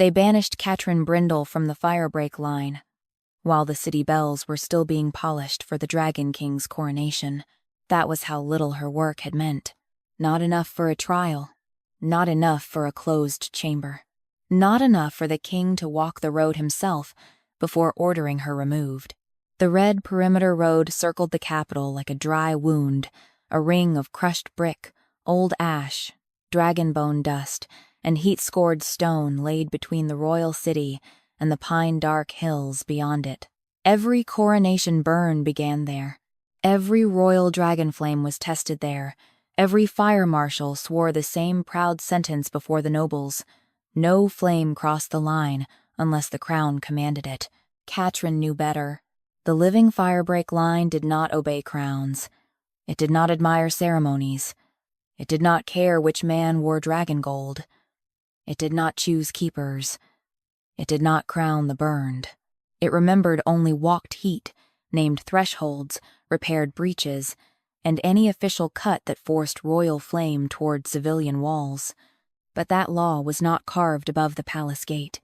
They banished Catrin Brindle from the firebreak line, while the city bells were still being polished for the Dragon King's coronation. That was how little her work had meant. Not enough for a trial. Not enough for a closed chamber. Not enough for the king to walk the road himself before ordering her removed. The red perimeter road circled the capital like a dry wound, a ring of crushed brick, old ash, dragon bone dust, and heat-scored stone laid between the royal city and the pine-dark hills beyond it. Every coronation burn began there. Every royal dragon flame was tested there. Every fire marshal swore the same proud sentence before the nobles. No flame crossed the line unless the crown commanded it. Catrin knew better. The living firebreak line did not obey crowns. It did not admire ceremonies. It did not care which man wore dragon gold. It did not choose keepers. It did not crown the burned. It remembered only walked heat, named thresholds, repaired breaches, and any official cut that forced royal flame toward civilian walls. But that law was not carved above the palace gate.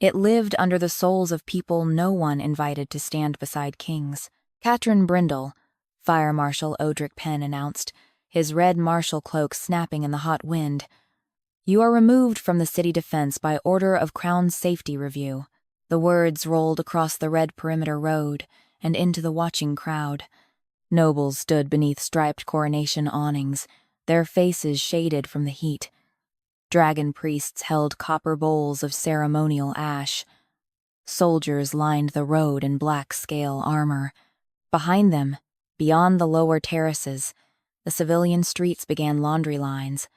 It lived under the souls of people no one invited to stand beside kings. Catrin Brindle, Fire Marshal Odric Penn announced, his red martial cloak snapping in the hot wind. "You are removed from the city defense by order of Crown Safety Review." The words rolled across the red perimeter road and into the watching crowd. Nobles stood beneath striped coronation awnings, their faces shaded from the heat. Dragon priests held copper bowls of ceremonial ash. Soldiers lined the road in black scale armor. Behind them, beyond the lower terraces, the civilian streets began laundry lines,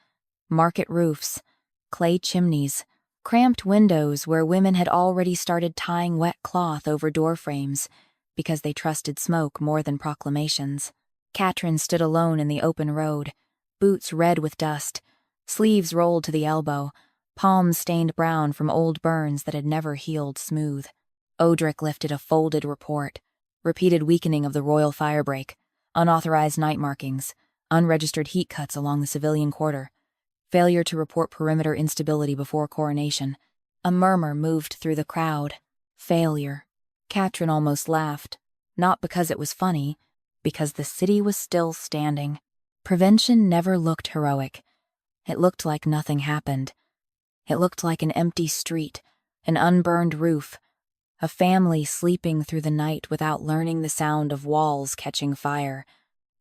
market roofs, clay chimneys, cramped windows where women had already started tying wet cloth over doorframes because they trusted smoke more than proclamations. Catrin stood alone in the open road, boots red with dust, sleeves rolled to the elbow, palms stained brown from old burns that had never healed smooth. Odric lifted a folded report, repeated weakening of the royal firebreak, unauthorized night markings, unregistered heat cuts along the civilian quarter, failure to report perimeter instability before coronation. A murmur moved through the crowd. Failure. Catrin almost laughed, not because it was funny, because the city was still standing. Prevention never looked heroic. It looked like nothing happened. It looked like an empty street, an unburned roof, a family sleeping through the night without learning the sound of walls catching fire.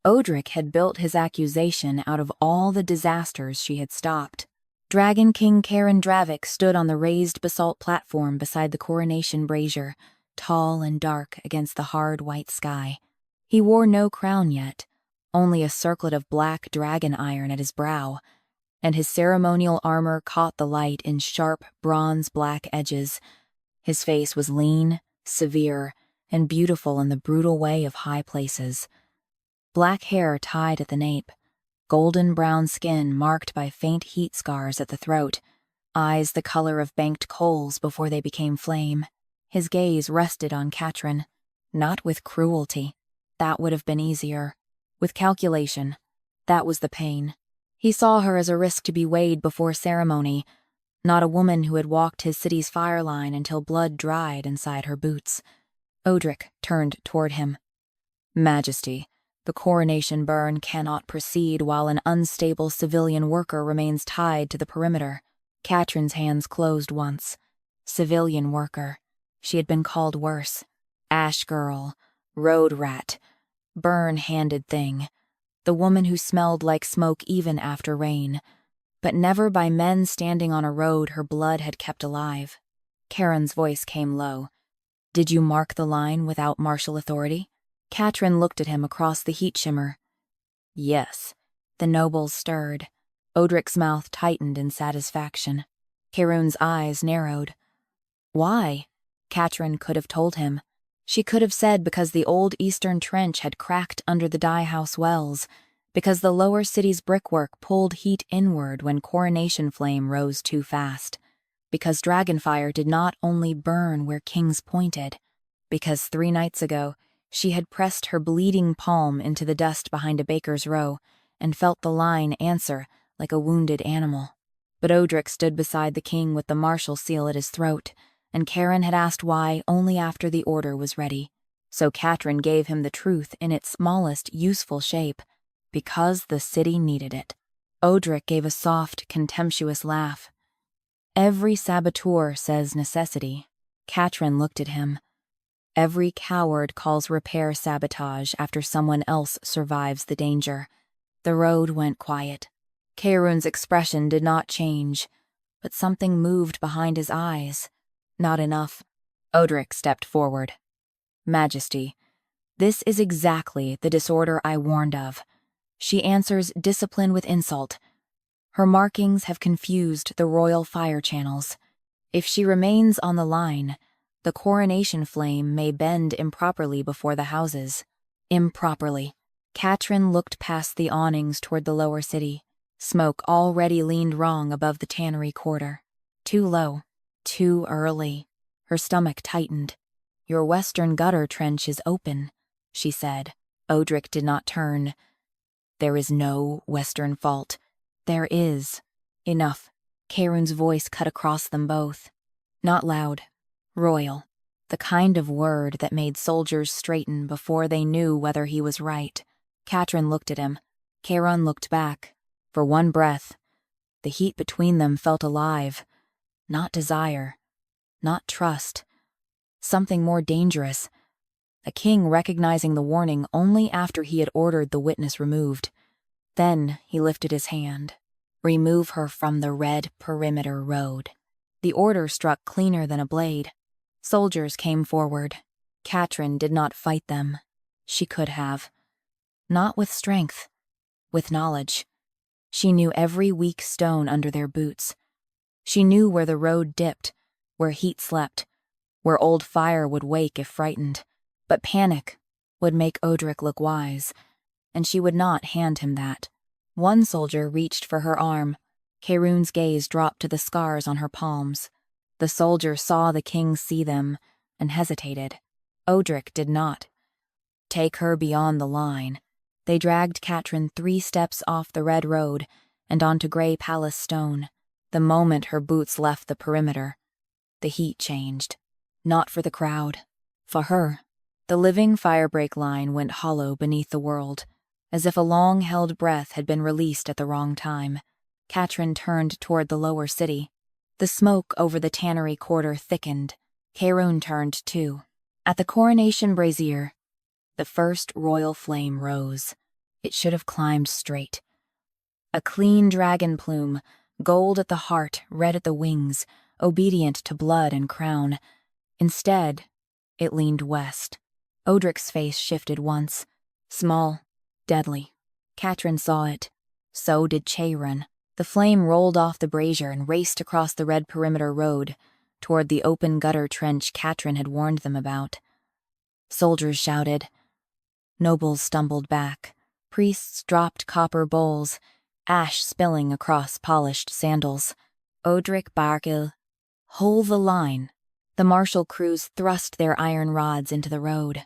Odric had built his accusation out of all the disasters she had stopped. Dragon King Caerun Dravik stood on the raised basalt platform beside the coronation brazier, tall and dark against the hard white sky. He wore no crown yet, only a circlet of black dragon iron at his brow, and his ceremonial armor caught the light in sharp bronze-black edges. His face was lean, severe, and beautiful in the brutal way of high places. Black hair tied at the nape, golden-brown skin marked by faint heat scars at the throat, eyes the color of banked coals before they became flame. His gaze rested on Catrin, not with cruelty. That would have been easier. With calculation. That was the pain. He saw her as a risk to be weighed before ceremony, not a woman who had walked his city's fire line until blood dried inside her boots. Odric turned toward him. "Majesty, the coronation burn cannot proceed while an unstable civilian worker remains tied to the perimeter." Catrin's hands closed once. Civilian worker. She had been called worse. Ash girl, road rat, burn-handed thing. The woman who smelled like smoke even after rain, but never by men standing on a road her blood had kept alive. Caerun's voice came low. "Did you mark the line without martial authority?" Catrin looked at him across the heat shimmer. "Yes." The nobles stirred. Odric's mouth tightened in satisfaction. Caerun's eyes narrowed. "Why?" Catrin could have told him. She could have said because the old eastern trench had cracked under the dye-house wells, because the lower city's brickwork pulled heat inward when coronation flame rose too fast, because Dragonfire did not only burn where kings pointed, because 3 nights ago she had pressed her bleeding palm into the dust behind a baker's row and felt the line answer like a wounded animal. But Odric stood beside the king with the martial seal at his throat, and Caerun had asked why only after the order was ready. So Catrin gave him the truth in its smallest useful shape, because the city needed it. Odric gave a soft, contemptuous laugh. Every saboteur says necessity. Catrin looked at him. Every coward calls repair sabotage after someone else survives the danger. The road went quiet. Caerun's expression did not change, but something moved behind his eyes. Not enough. Odric stepped forward. Majesty, this is exactly the disorder I warned of. She answers discipline with insult. Her markings have confused the royal fire channels. If she remains on the line, the coronation flame may bend improperly before the houses. Improperly. Catrin looked past the awnings toward the lower city. Smoke already leaned wrong above the tannery quarter. Too low. Too early. Her stomach tightened. Your western gutter trench is open, she said. Odric did not turn. There is no western fault. There is. Enough. Caerun's voice cut across them both. Not loud. Royal. The kind of word that made soldiers straighten before they knew whether he was right. Catrin looked at him. Caerun looked back. For one breath. The heat between them felt alive. Not desire. Not trust. Something more dangerous. The king recognizing the warning only after he had ordered the witness removed. Then he lifted his hand. Remove her from the red perimeter road. The order struck cleaner than a blade. Soldiers came forward. Catrin did not fight them. She could have. Not with strength. With knowledge. She knew every weak stone under their boots. She knew where the road dipped, where heat slept, where old fire would wake if frightened. But panic would make Odric look wise, and she would not hand him that. One soldier reached for her arm. Caerun's gaze dropped to the scars on her palms. The soldier saw the king see them, and hesitated. Odric did not. Take her beyond the line. They dragged Catrin 3 steps off the red road and onto gray palace stone. The moment her boots left the perimeter, the heat changed. Not for the crowd. For her. The living firebreak line went hollow beneath the world, as if a long-held breath had been released at the wrong time. Catrin turned toward the lower city. The smoke over the tannery quarter thickened. Caerun turned too. At the coronation brazier, the first royal flame rose. It should have climbed straight. A clean dragon plume, gold at the heart, red at the wings, obedient to blood and crown. Instead, it leaned west. Odric's face shifted once. Small, deadly. Catrin saw it. So did Caerun. The flame rolled off the brazier and raced across the red perimeter road, toward the open gutter trench Catrin had warned them about. Soldiers shouted. Nobles stumbled back. Priests dropped copper bowls, ash spilling across polished sandals. Odric Bargil, hold the line. The martial crews thrust their iron rods into the road.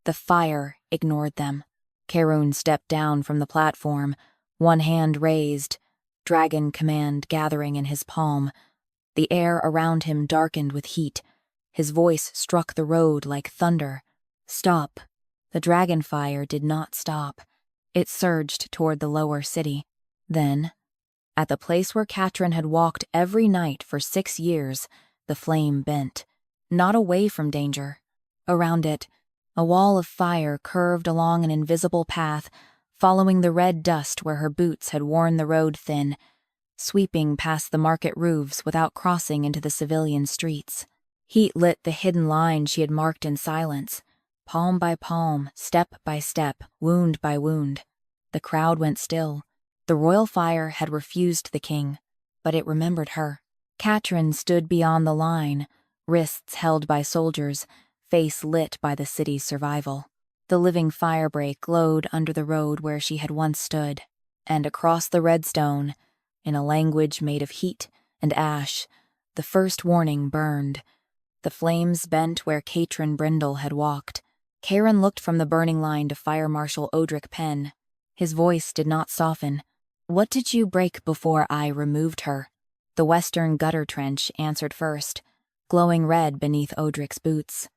The fire ignored them. Caerun stepped down from the platform, one hand raised, dragon command gathering in his palm. The air around him darkened with heat. His voice struck the road like thunder. Stop. The Dragonfire did not stop. It surged toward the lower city. Then, at the place where Catrin had walked every night for 6 years, the flame bent. Not away from danger. Around it, a wall of fire curved along an invisible path, following the red dust where her boots had worn the road thin, sweeping past the market roofs without crossing into the civilian streets. Heat lit the hidden line she had marked in silence. Palm by palm, step by step, wound by wound. The crowd went still. The royal fire had refused the king, but it remembered her. Catrin stood beyond the line, wrists held by soldiers, face lit by the city's survival. The living firebreak glowed under the road where she had once stood, and across the red stone, in a language made of heat and ash, the first warning burned. The flames bent where Catrin Brindle had walked. Caerun looked from the burning line to Fire Marshal Odric Penn. His voice did not soften. What did you break before I removed her? The western gutter trench answered first, glowing red beneath Odric's boots.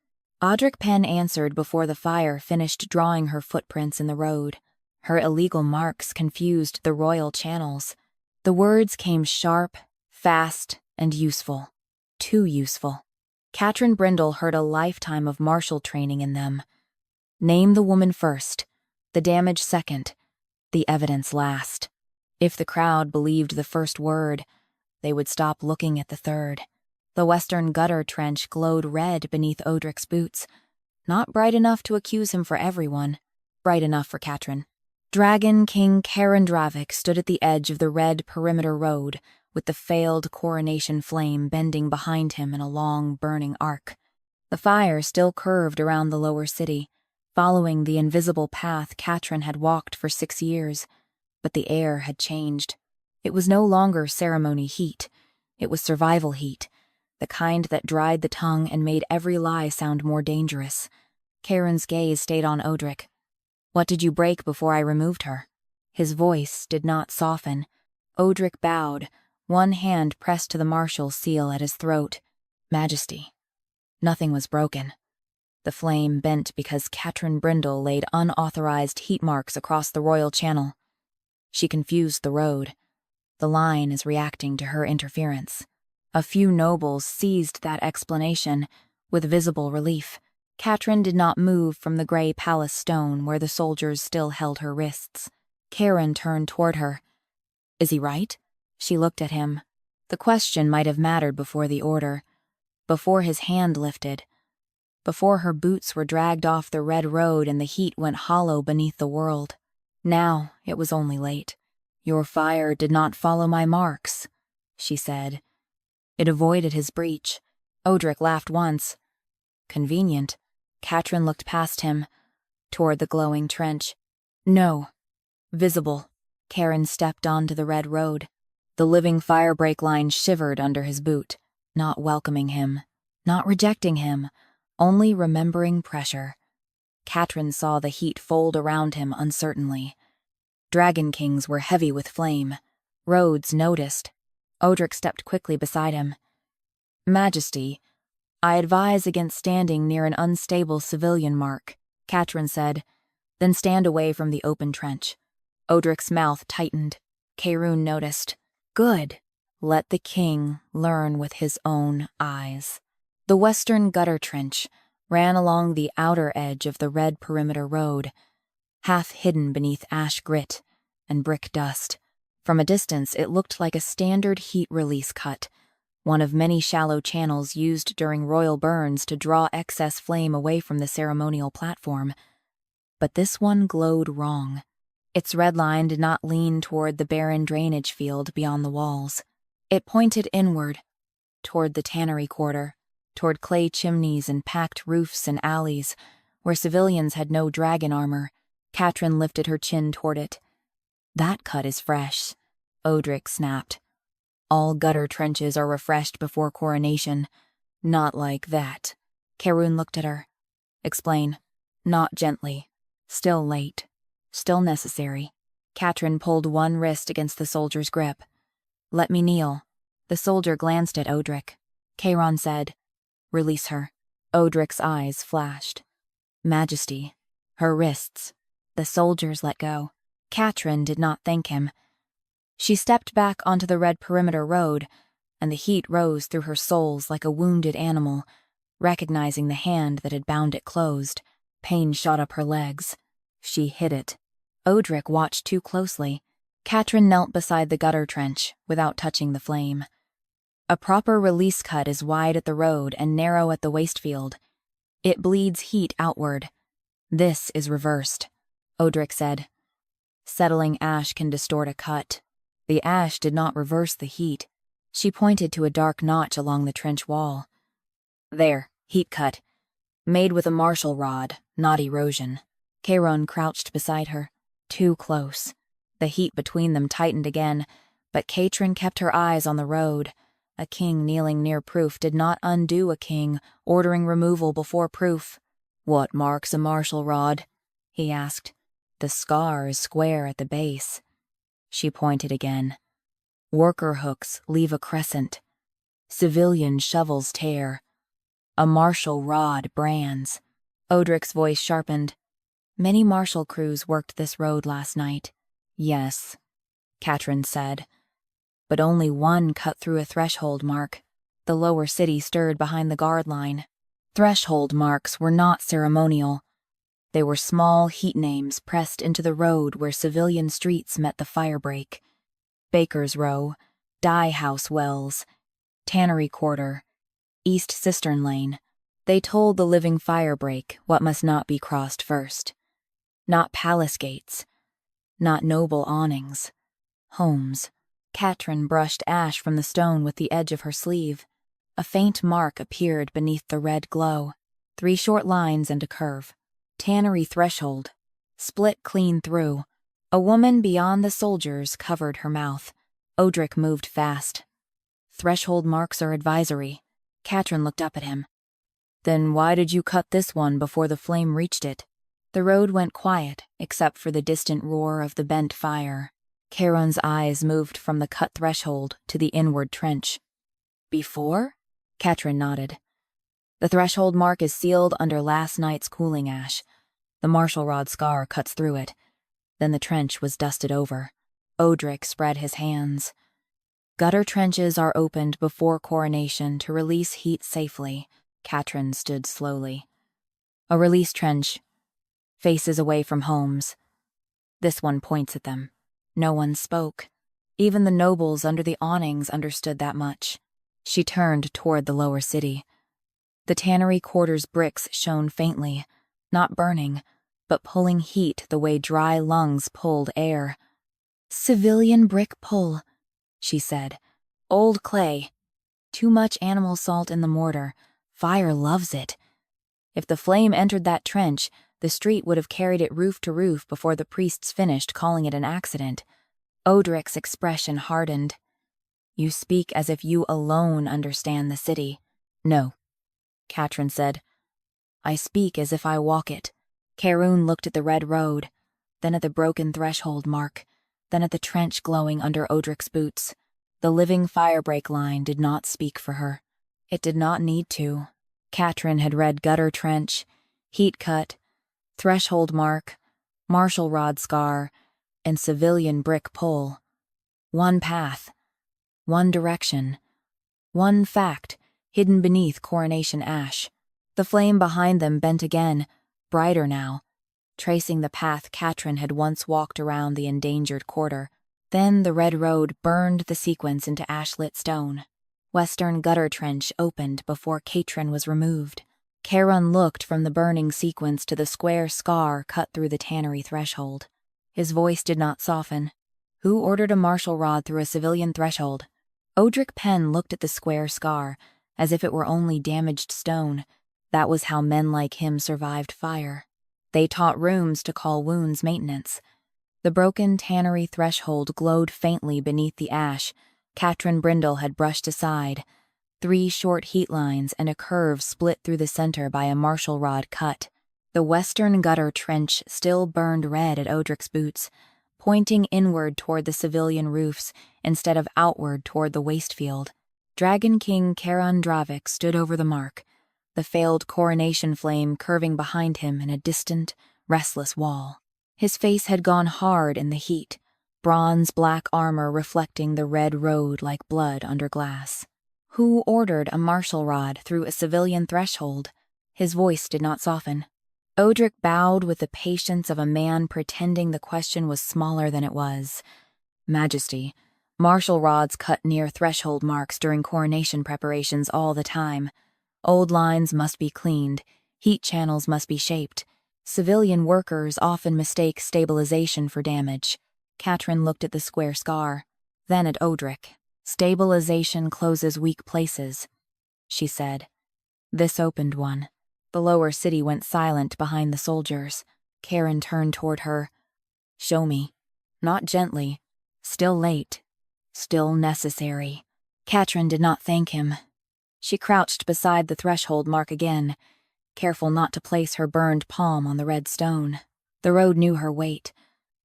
Audric Penn answered before the fire finished drawing her footprints in the road. Her illegal marks confused the royal channels. The words came sharp, fast, and useful. Too useful. Catrin Brindle heard a lifetime of martial training in them. Name the woman first, the damage second, the evidence last. If the crowd believed the first word, they would stop looking at the third. The western gutter trench glowed red beneath Odric's boots. Not bright enough to accuse him for everyone, bright enough for Catrin. Dragon King Caerun Dravik stood at the edge of the red perimeter road, with the failed coronation flame bending behind him in a long, burning arc. The fire still curved around the lower city, following the invisible path Catrin had walked for 6 years. But the air had changed. It was no longer ceremony heat. It was survival heat, the kind that dried the tongue and made every lie sound more dangerous. Caerun's gaze stayed on Odric. "What did you break before I removed her?" His voice did not soften. Odric bowed, one hand pressed to the martial seal at his throat. "Majesty." Nothing was broken. The flame bent because Catrin Brindle laid unauthorized heat marks across the royal channel. She confused the road. The line is reacting to her interference. A few nobles seized that explanation with visible relief. Catrin did not move from the gray palace stone where the soldiers still held her wrists. Caerun turned toward her. "Is he right?" She looked at him. The question might have mattered before the order, before his hand lifted, before her boots were dragged off the red road and the heat went hollow beneath the world. Now it was only late. "Your fire did not follow my marks," she said. It avoided his breach. Odric laughed once. "Convenient." Catrin looked past him, toward the glowing trench. "No." Visible. Caerun stepped onto the red road. The living firebreak line shivered under his boot, not welcoming him, not rejecting him, only remembering pressure. Catrin saw the heat fold around him uncertainly. Dragon Kings were heavy with flame. Rhodes noticed. Odric stepped quickly beside him. "Majesty, I advise against standing near an unstable civilian mark," Catrin said, "then stand away from the open trench." Odric's mouth tightened. Caerun noticed. "Good. Let the king learn with his own eyes." The western gutter trench ran along the outer edge of the red perimeter road, half hidden beneath ash grit and brick dust. From a distance, it looked like a standard heat release cut, one of many shallow channels used during royal burns to draw excess flame away from the ceremonial platform. But this one glowed wrong. Its red line did not lean toward the barren drainage field beyond the walls. It pointed inward, toward the tannery quarter, toward clay chimneys and packed roofs and alleys, where civilians had no dragon armor. Catrin lifted her chin toward it. "That cut is fresh," Odric snapped. "All gutter trenches are refreshed before coronation." "Not like that." Caerun looked at her. "Explain." "Not gently. Still late. Still necessary." Catrin pulled one wrist against the soldier's grip. "Let me kneel." The soldier glanced at Odric. Caerun said, "Release her." Odric's eyes flashed. "Majesty." Her wrists. The soldiers let go. Catrin did not thank him. She stepped back onto the red perimeter road, and the heat rose through her soles like a wounded animal. Recognizing the hand that had bound it closed, pain shot up her legs. She hid it. Odric watched too closely. Catrin knelt beside the gutter trench, without touching the flame. A proper release cut is wide at the road and narrow at the waste field. It bleeds heat outward. This is reversed, Odric said. Settling ash can distort a cut. The ash did not reverse the heat. She pointed to a dark notch along the trench wall. "There, heat cut. Made with a martial rod, not erosion." Caerun crouched beside her. Too close. The heat between them tightened again, but Catrin kept her eyes on the road. A king kneeling near proof did not undo a king ordering removal before proof. "What marks a martial rod?" he asked. "The scar is square at the base." She pointed again. Worker hooks leave a crescent. Civilian shovels tear. A martial rod brands. Odric's voice sharpened. Many martial crews worked this road last night. Yes, Catrin said. But only one cut through a threshold mark. The lower city stirred behind the guard line. Threshold marks were not ceremonial. They were small heat names pressed into the road where civilian streets met the firebreak. Baker's Row, Dye House Wells, Tannery Quarter, East Cistern Lane. They told the living firebreak what must not be crossed first. Not palace gates, not noble awnings. Homes. Catrin brushed ash from the stone with the edge of her sleeve. A faint mark appeared beneath the red glow. 3 short lines and a curve. Tannery threshold. Split clean through. A woman beyond the soldiers covered her mouth. Odric moved fast. Threshold marks are advisory. Catrin looked up at him. Then why did you cut this one before the flame reached it? The road went quiet, except for the distant roar of the bent fire. Caerun's eyes moved from the cut threshold to the inward trench. Before? Catrin nodded. The threshold mark is sealed under last night's cooling ash. The martial rod scar cuts through it. Then the trench was dusted over. Odric spread his hands. Gutter trenches are opened before coronation to release heat safely. Catrin stood slowly. A release trench. Faces away from homes. This one points at them. No one spoke. Even the nobles under the awnings understood that much. She turned toward the lower city. The tannery quarter's bricks shone faintly, not burning, but pulling heat the way dry lungs pulled air. Civilian brick pull, she said. Old clay. Too much animal salt in the mortar. Fire loves it. If the flame entered that trench, the street would have carried it roof to roof before the priests finished calling it an accident. Odric's expression hardened. You speak as if you alone understand the city. No, Catrin said. I speak as if I walk it. Caerun looked at the red road, then at the broken threshold mark, then at the trench glowing under Odric's boots. The living firebreak line did not speak for her. It did not need to. Catrin had read gutter trench, heat cut, threshold mark, martial rod scar, and civilian brick pull. One path, one direction, one fact hidden beneath coronation ash. The flame behind them bent again, brighter now, tracing the path Catrin had once walked around the endangered quarter. Then the red road burned the sequence into ash-lit stone. Western gutter trench opened before Catrin was removed. Caerun looked from the burning sequence to the square scar cut through the tannery threshold. His voice did not soften. Who ordered a martial rod through a civilian threshold? Odric Penn looked at the square scar, as if it were only damaged stone. That was how men like him survived fire. They taught rooms to call wounds maintenance. The broken tannery threshold glowed faintly beneath the ash. Catrin Brindle had brushed aside. 3 short heat lines and a curve split through the center by a martial rod cut. The western gutter trench still burned red at Odric's boots, pointing inward toward the civilian roofs instead of outward toward the waste field. Dragon King Caerun Dravik stood over the mark, the failed coronation flame curving behind him in a distant, restless wall. His face had gone hard in the heat, bronze-black armor reflecting the red road like blood under glass. Who ordered a martial rod through a civilian threshold? His voice did not soften. Odric bowed with the patience of a man pretending the question was smaller than it was. Majesty, martial rods cut near threshold marks during coronation preparations all the time. Old lines must be cleaned, heat channels must be shaped. Civilian workers often mistake stabilization for damage. Catrin looked at the square scar, then at Odric. Stabilization closes weak places, she said. This opened one. The lower city went silent behind the soldiers. Caerun turned toward her. Show me. Not gently. Still late. Still necessary. Catrin did not thank him. She crouched beside the threshold mark again, careful not to place her burned palm on the red stone. The road knew her weight,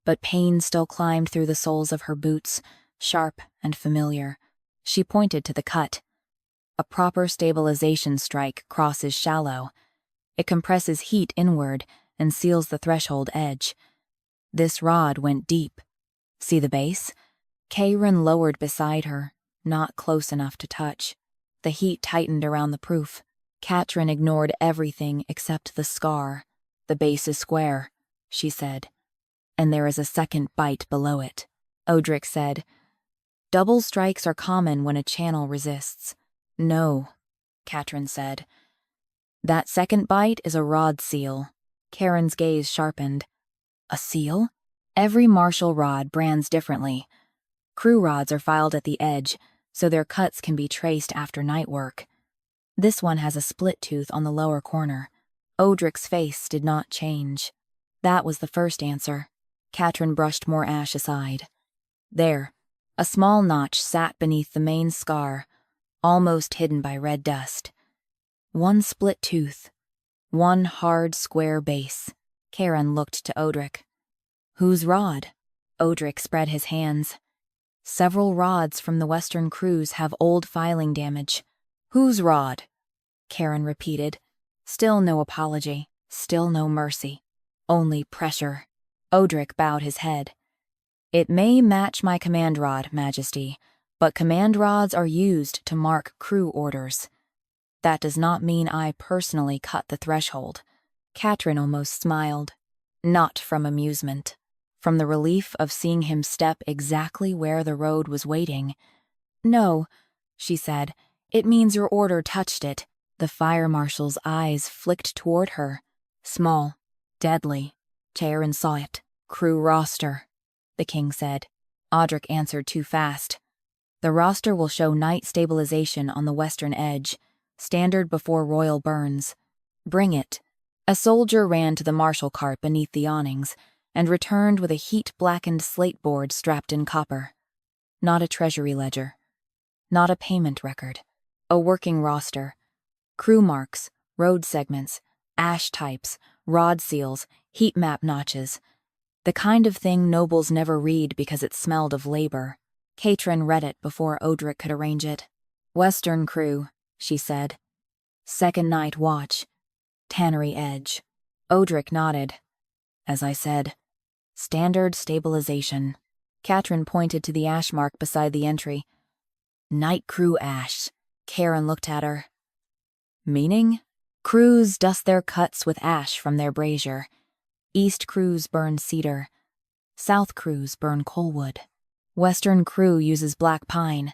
but pain still climbed through the soles of her boots, sharp and familiar. She pointed to the cut. A proper stabilization strike crosses shallow. It compresses heat inward and seals the threshold edge. This rod went deep. See the base? Caerun lowered beside her, not close enough to touch. The heat tightened around the proof. Catrin ignored everything except the scar. The base is square, she said. And there is a second bite below it. Odric said, double strikes are common when a channel resists. No, Catrin said. That second bite is a rod seal. Caerun's gaze sharpened. A seal? Every martial rod brands differently. Crew rods are filed at the edge, so their cuts can be traced after night work. This one has a split tooth on the lower corner. Odric's face did not change. That was the first answer. Catrin brushed more ash aside. There, a small notch sat beneath the main scar, almost hidden by red dust. One split tooth. One hard, square base. Caerun looked to Odric. Whose rod? Odric spread his hands. Several rods from the western crews have old filing damage. Whose rod? Caerun repeated. Still no apology. Still no mercy. Only pressure. Odric bowed his head. It may match my command rod, Majesty, but command rods are used to mark crew orders. That does not mean I personally cut the threshold. Catrin almost smiled. Not from amusement. From the relief of seeing him step exactly where the road was waiting. No, she said, it means your order touched it. The fire marshal's eyes flicked toward her. Small, deadly. Caerun saw it. Crew roster, the king said. Odric answered too fast. The roster will show night stabilization on the western edge. Standard before royal burns. Bring it. A soldier ran to the marshal cart beneath the awnings and returned with a heat-blackened slate board strapped in copper. Not a treasury ledger. Not a payment record. A working roster. Crew marks, road segments, ash types, rod seals, heat map notches. The kind of thing nobles never read because it smelled of labor. Catrin read it before Odric could arrange it. Western crew, she said. Second night watch. Tannery edge. Odric nodded. As I said, standard stabilization. Catrin pointed to the ash mark beside the entry. Night crew ash. Caerun looked at her. Meaning? Crews dust their cuts with ash from their brazier. East crews burn cedar. South crews burn coalwood. Western crew uses black pine.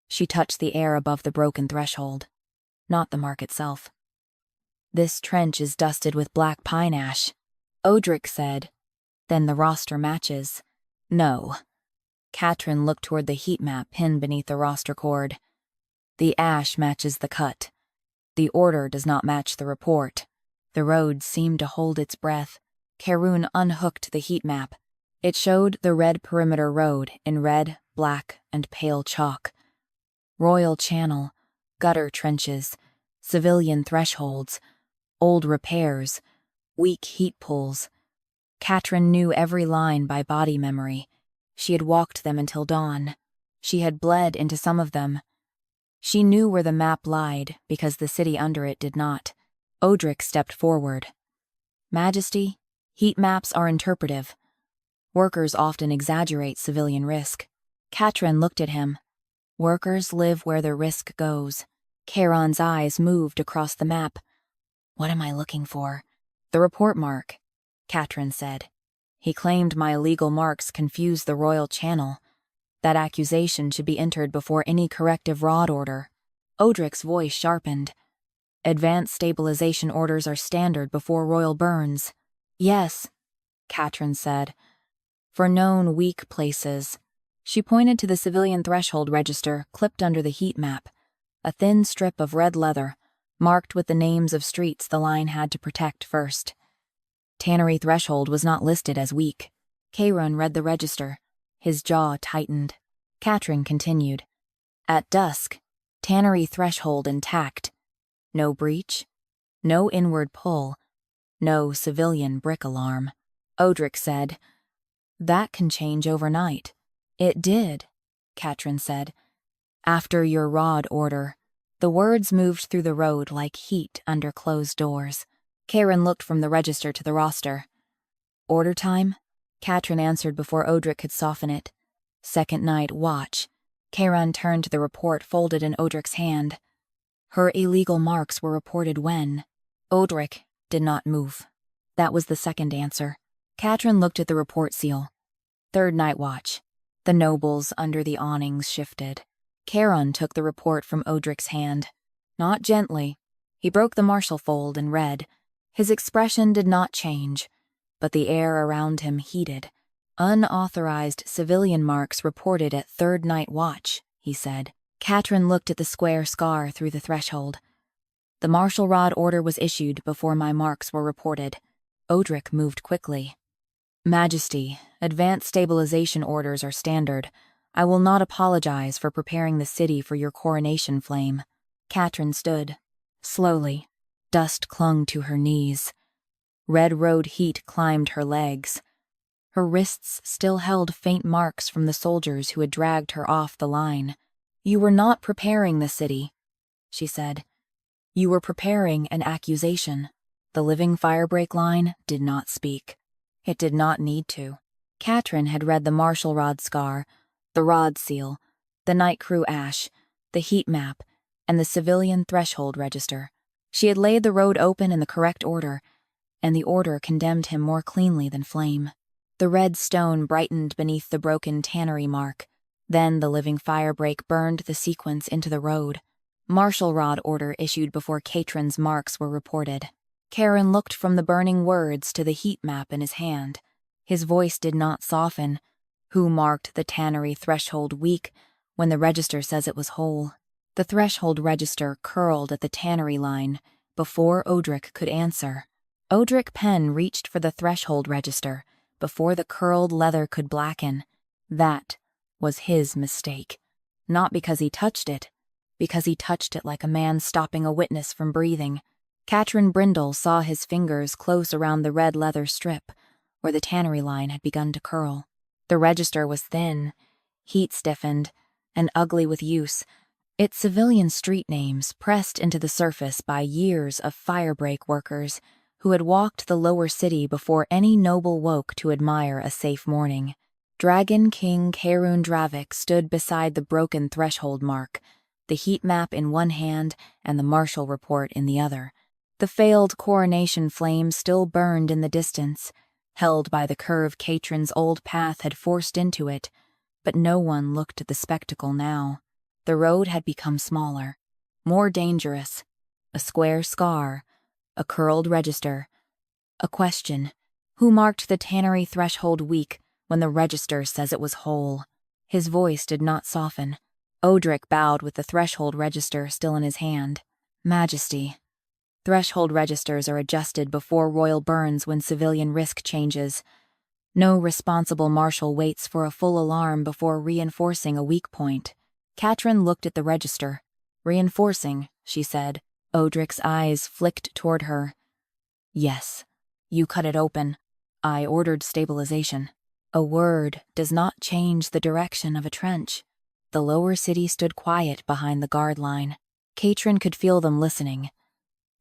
She touched the air above the broken threshold. Not the mark itself. This trench is dusted with black pine ash. Odric said. Then the roster matches. No. Catrin looked toward the heat map pinned beneath the roster cord. The ash matches the cut. The order does not match the report. The road seemed to hold its breath. Caerun unhooked the heat map. It showed the red perimeter road in red, black, and pale chalk. Royal channel, gutter trenches, civilian thresholds, old repairs, weak heat pulls. Catrin knew every line by body memory. She had walked them until dawn. She had bled into some of them. She knew where the map lied because the city under it did not. Odric stepped forward. Majesty, heat maps are interpretive. Workers often exaggerate civilian risk. Catrin looked at him. Workers live where the risk goes. Caerun's eyes moved across the map. What am I looking for? The report mark, Catrin said. He claimed my illegal marks confused the royal channel. That accusation should be entered before any corrective rod order. Odric's voice sharpened. Advanced stabilization orders are standard before royal burns. Yes, Catrin said. For known weak places. She pointed to the civilian threshold register clipped under the heat map. A thin strip of red leather, marked with the names of streets the line had to protect first. Tannery threshold was not listed as weak. Caerun read the register. His jaw tightened. Catrin continued. At dusk, tannery threshold intact. No breach. No inward pull. No civilian brick alarm. Odric said, That can change overnight. It did. Catrin said. After your rod order. The words moved through the road like heat under closed doors. Caerun looked from the register to the roster. Order time? Catrin answered before Odric could soften it. Second night watch. Caerun turned to the report folded in Odric's hand. Her illegal marks were reported when? Odric did not move. That was the second answer. Catrin looked at the report seal. Third night watch. The nobles under the awnings shifted. Caerun took the report from Odric's hand. Not gently. He broke the martial fold and read. His expression did not change, but the air around him heated. Unauthorized civilian marks reported at third night watch, he said. Catrin looked at the square scar through the threshold. The martial rod order was issued before my marks were reported. Odric moved quickly. Majesty, advanced stabilization orders are standard. I will not apologize for preparing the city for your coronation flame. Catrin stood. Slowly. Dust clung to her knees. Red road heat climbed her legs. Her wrists still held faint marks from the soldiers who had dragged her off the line. You were not preparing the city, she said. You were preparing an accusation. The living firebreak line did not speak. It did not need to. Catrin had read the martial rod scar, the rod seal, the night crew ash, the heat map, and the civilian threshold register. She had laid the road open in the correct order, and the order condemned him more cleanly than flame. The red stone brightened beneath the broken tannery mark. Then the living firebreak burned the sequence into the road. Martial rod order issued before Catrin's marks were reported. Caerun looked from the burning words to the heat map in his hand. His voice did not soften. Who marked the tannery threshold weak when the register says it was whole? The threshold register curled at the tannery line before Odric could answer. Odric Penn reached for the threshold register before the curled leather could blacken. That was his mistake. Not because he touched it, because he touched it like a man stopping a witness from breathing. Catrin Brindle saw his fingers close around the red leather strip where the tannery line had begun to curl. The register was thin, heat-stiffened, and ugly with use, its civilian street names pressed into the surface by years of firebreak workers who had walked the lower city before any noble woke to admire a safe morning. Dragon King Caerun Dravik stood beside the broken threshold mark, the heat map in one hand and the martial report in the other. The failed coronation flame still burned in the distance, held by the curve Catrin's old path had forced into it, but no one looked at the spectacle now. The road had become smaller, more dangerous. A square scar, a curled register, a question. Who marked the tannery threshold weak when the register says it was whole? His voice did not soften. Odric bowed with the threshold register still in his hand. Majesty. Threshold registers are adjusted before royal burns when civilian risk changes. No responsible marshal waits for a full alarm before reinforcing a weak point. Catrin looked at the register. Reinforcing, she said. Odric's eyes flicked toward her. Yes, you cut it open. I ordered stabilization. A word does not change the direction of a trench. The lower city stood quiet behind the guard line. Catrin could feel them listening.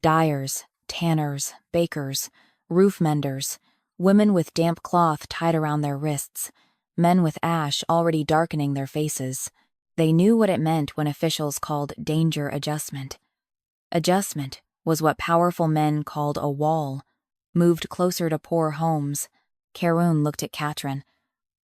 Dyers, tanners, bakers, roof menders, women with damp cloth tied around their wrists, men with ash already darkening their faces. They knew what it meant when officials called danger adjustment. Adjustment was what powerful men called a wall, moved closer to poor homes. Caerun looked at Catrin.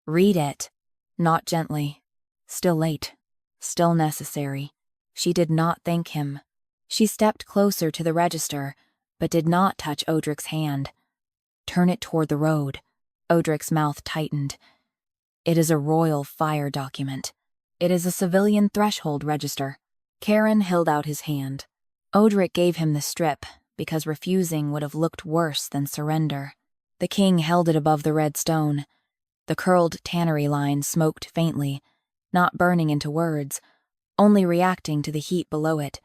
Read it. Not gently. Still late. Still necessary. She did not thank him. She stepped closer to the register, but did not touch Odric's hand. Turn it toward the road. Odric's mouth tightened. It is a royal fire document. It is a civilian threshold register. Caerun held out his hand. Odric gave him the strip, because refusing would have looked worse than surrender. The king held it above the red stone. The curled tannery line smoked faintly, not burning into words, only reacting to the heat below it.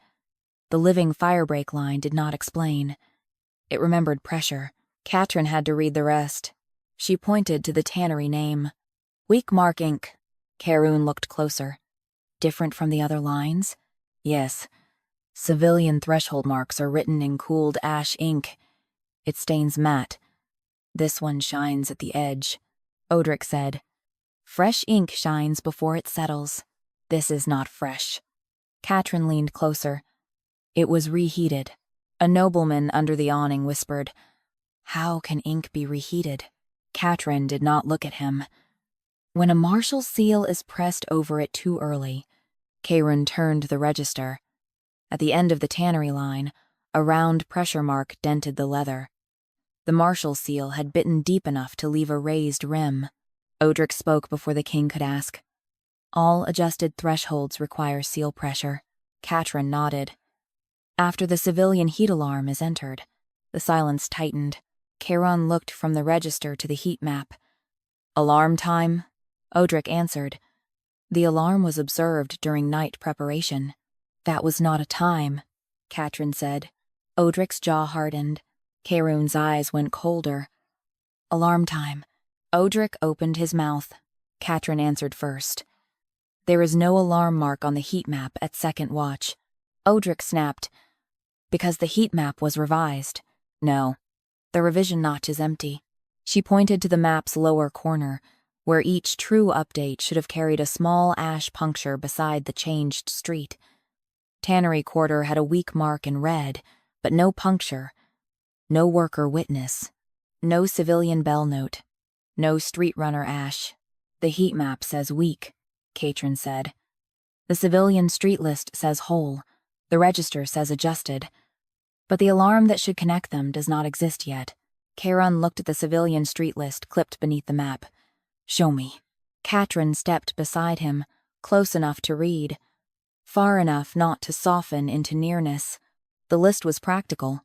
The living firebreak line did not explain. It remembered pressure. Catrin had to read the rest. She pointed to the tannery name. Weak Mark Inc. Caerun looked closer. Different from the other lines? Yes. Civilian threshold marks are written in cooled ash ink. It stains matte. This one shines at the edge, Odric said. Fresh ink shines before it settles. This is not fresh. Catrin leaned closer. It was reheated. A nobleman under the awning whispered, "How can ink be reheated?" Catrin did not look at him. When a martial seal is pressed over it too early, Caerun turned the register. At the end of the tannery line, a round pressure mark dented the leather. The martial seal had bitten deep enough to leave a raised rim. Odric spoke before the king could ask. All adjusted thresholds require seal pressure. Catrin nodded. After the civilian heat alarm is entered, the silence tightened. Caerun looked from the register to the heat map. Alarm time? Odric answered. The alarm was observed during night preparation. That was not a time, Catrin said. Odric's jaw hardened. Caerun's eyes went colder. Alarm time. Odric opened his mouth. Catrin answered first. There is no alarm mark on the heat map at second watch. Odric snapped. Because the heat map was revised. No. The revision notch is empty. She pointed to the map's lower corner, where each true update should have carried a small ash puncture beside the changed street. Tannery Quarter had a weak mark in red, but no puncture. No worker witness. No civilian bell note. No street runner ash. The heat map says weak, Catrin said. The civilian street list says whole. The register says adjusted. But the alarm that should connect them does not exist yet. Caerun looked at the civilian street list clipped beneath the map. Show me. Catrin stepped beside him, close enough to read. Far enough not to soften into nearness. The list was practical.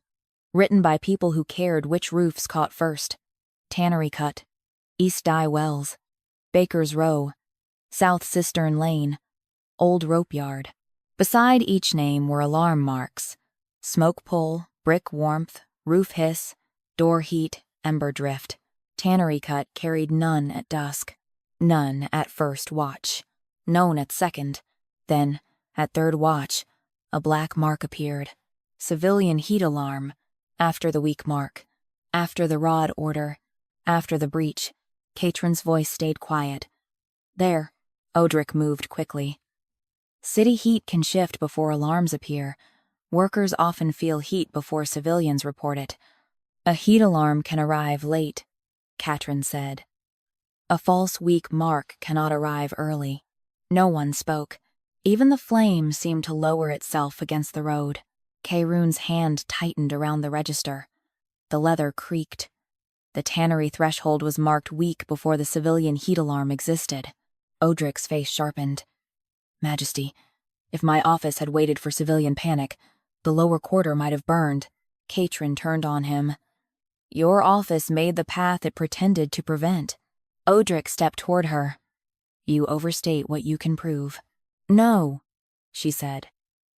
Written by people who cared which roofs caught first. Tannery Cut. East Dye Wells. Baker's Row. South Cistern Lane. Old Rope Yard. Beside each name were alarm marks. Smoke pull, brick warmth, roof hiss, door heat, ember drift. Tannery Cut carried none at dusk. None at first watch. None at second. Then, at third watch, a black mark appeared. Civilian heat alarm. After the weak mark. After the rod order. After the breach. Catrin's voice stayed quiet. There. Odric moved quickly. City heat can shift before alarms appear. Workers often feel heat before civilians report it. A heat alarm can arrive late, Catrin said. A false weak mark cannot arrive early. No one spoke. Even the flame seemed to lower itself against the road. Caerun's hand tightened around the register. The leather creaked. The tannery threshold was marked weak before the civilian heat alarm existed. Odric's face sharpened. Majesty, if my office had waited for civilian panic, the lower quarter might have burned. Catrin turned on him. Your office made the path it pretended to prevent. Odric stepped toward her. You overstate what you can prove. No, she said.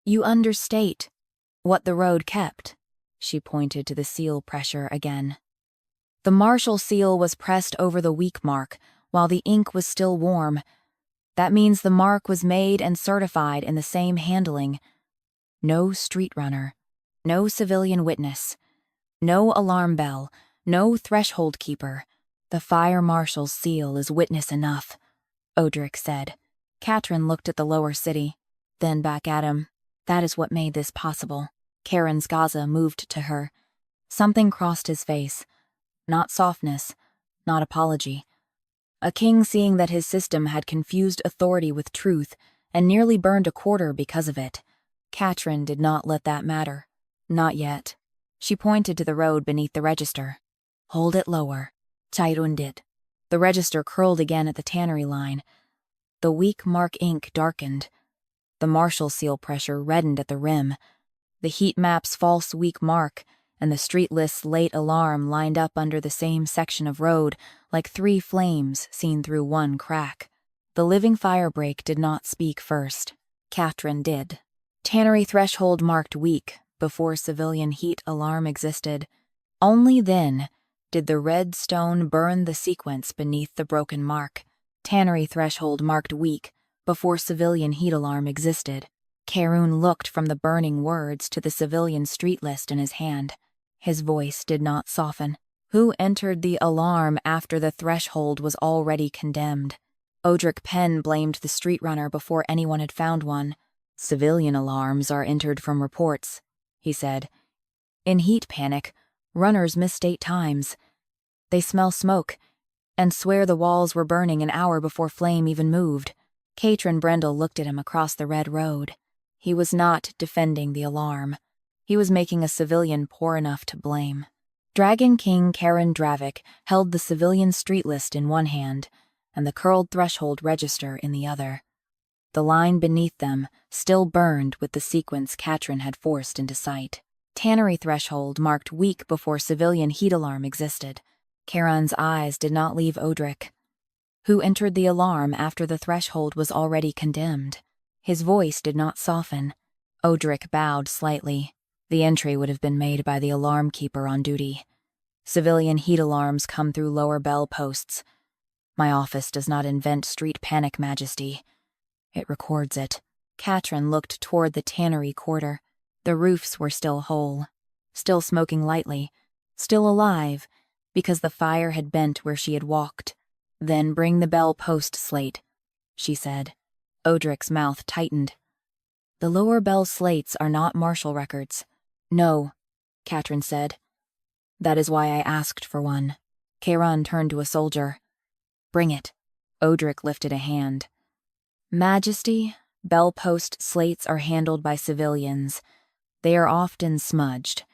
You understate what the road kept. She pointed to the seal pressure again. The martial seal was pressed over the weak mark, while the ink was still warm. That means the mark was made and certified in the same handling. No street runner. No civilian witness. No alarm bell. No threshold keeper. The fire marshal's seal is witness enough, Odric said. Catrin looked at the lower city, then back at him. That is what made this possible. Caerun's Gaza moved to her. Something crossed his face. Not softness, not apology. A king seeing that his system had confused authority with truth and nearly burned a quarter because of it. Catrin did not let that matter. Not yet. She pointed to the road beneath the register. Hold it lower. Caerun did. The register curled again at the tannery line. The weak mark ink darkened. The martial seal pressure reddened at the rim. The heat map's false weak mark and the street list's late alarm lined up under the same section of road like three flames seen through one crack. The living firebreak did not speak first. Catrin did. Tannery threshold marked weak before civilian heat alarm existed. Only then did the red stone burn the sequence beneath the broken mark. Tannery threshold marked week before civilian heat alarm existed. Caerun looked from the burning words to the civilian street list in his hand. His voice did not soften. Who entered the alarm after the threshold was already condemned? Odric Penn blamed the street runner before anyone had found one. Civilian alarms are entered from reports, he said. In heat panic, runners miss date times. They smell smoke and swear the walls were burning an hour before flame even moved. Catrin Brindle looked at him across the red road. He was not defending the alarm. He was making a civilian poor enough to blame. Dragon King Caerun Dravik held the civilian street list in one hand and the curled threshold register in the other. The line beneath them still burned with the sequence Catrin had forced into sight. Tannery threshold marked week before civilian heat alarm existed. Caerun's eyes did not leave Odric. Who entered the alarm after the threshold was already condemned? His voice did not soften. Odric bowed slightly. The entry would have been made by the alarm keeper on duty. Civilian heat alarms come through lower bell posts. My office does not invent street panic, Majesty. It records it. Catrin looked toward the tannery quarter. The roofs were still whole, still smoking lightly, still alive, because the fire had bent where she had walked. Then bring the bell post slate, she said. Odric's mouth tightened. The lower bell slates are not martial records. No, Catrin said. That is why I asked for one. Caerun turned to a soldier. Bring it. Odric lifted a hand. Majesty, bell post slates are handled by civilians. They are often smudged,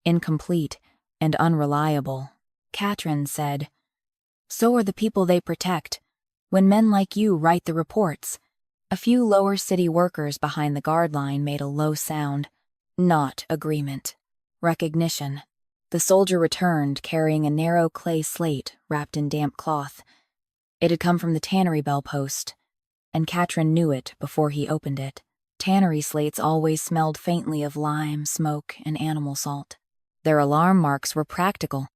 incomplete, and unreliable. Catrin said, So are the people they protect. When men like you write the reports. A few lower city workers behind the guard line made a low sound. Not agreement. Recognition. The soldier returned, carrying a narrow clay slate wrapped in damp cloth. It had come from the tannery bell post, and Catrin knew it before he opened it. Tannery slates always smelled faintly of lime, smoke, and animal salt. Their alarm marks were practical.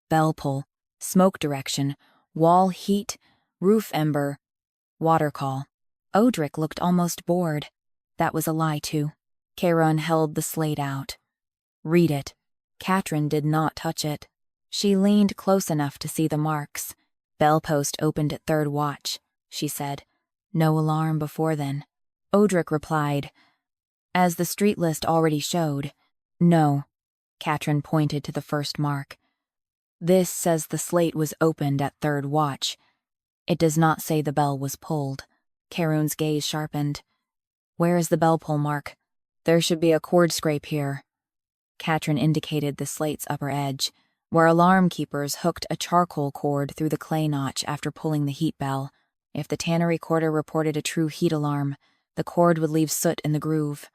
Bell pull, smoke direction, wall heat, roof ember, water call. Odric looked almost bored. That was a lie, too. Caerun held the slate out. Read it. Catrin did not touch it. She leaned close enough to see the marks. Bell post opened at 3rd watch, she said. No alarm before then. Odric replied, As the street list already showed. No. Catrin pointed to the first mark. This says the slate was opened at 3rd watch. It does not say the bell was pulled. Caerun's gaze sharpened. Where is the bell pull mark? There should be a cord scrape here. Catrin indicated the slate's upper edge, where alarm keepers hooked a charcoal cord through the clay notch after pulling the heat bell. If the tannery quarter reported a true heat alarm, the cord would leave soot in the groove.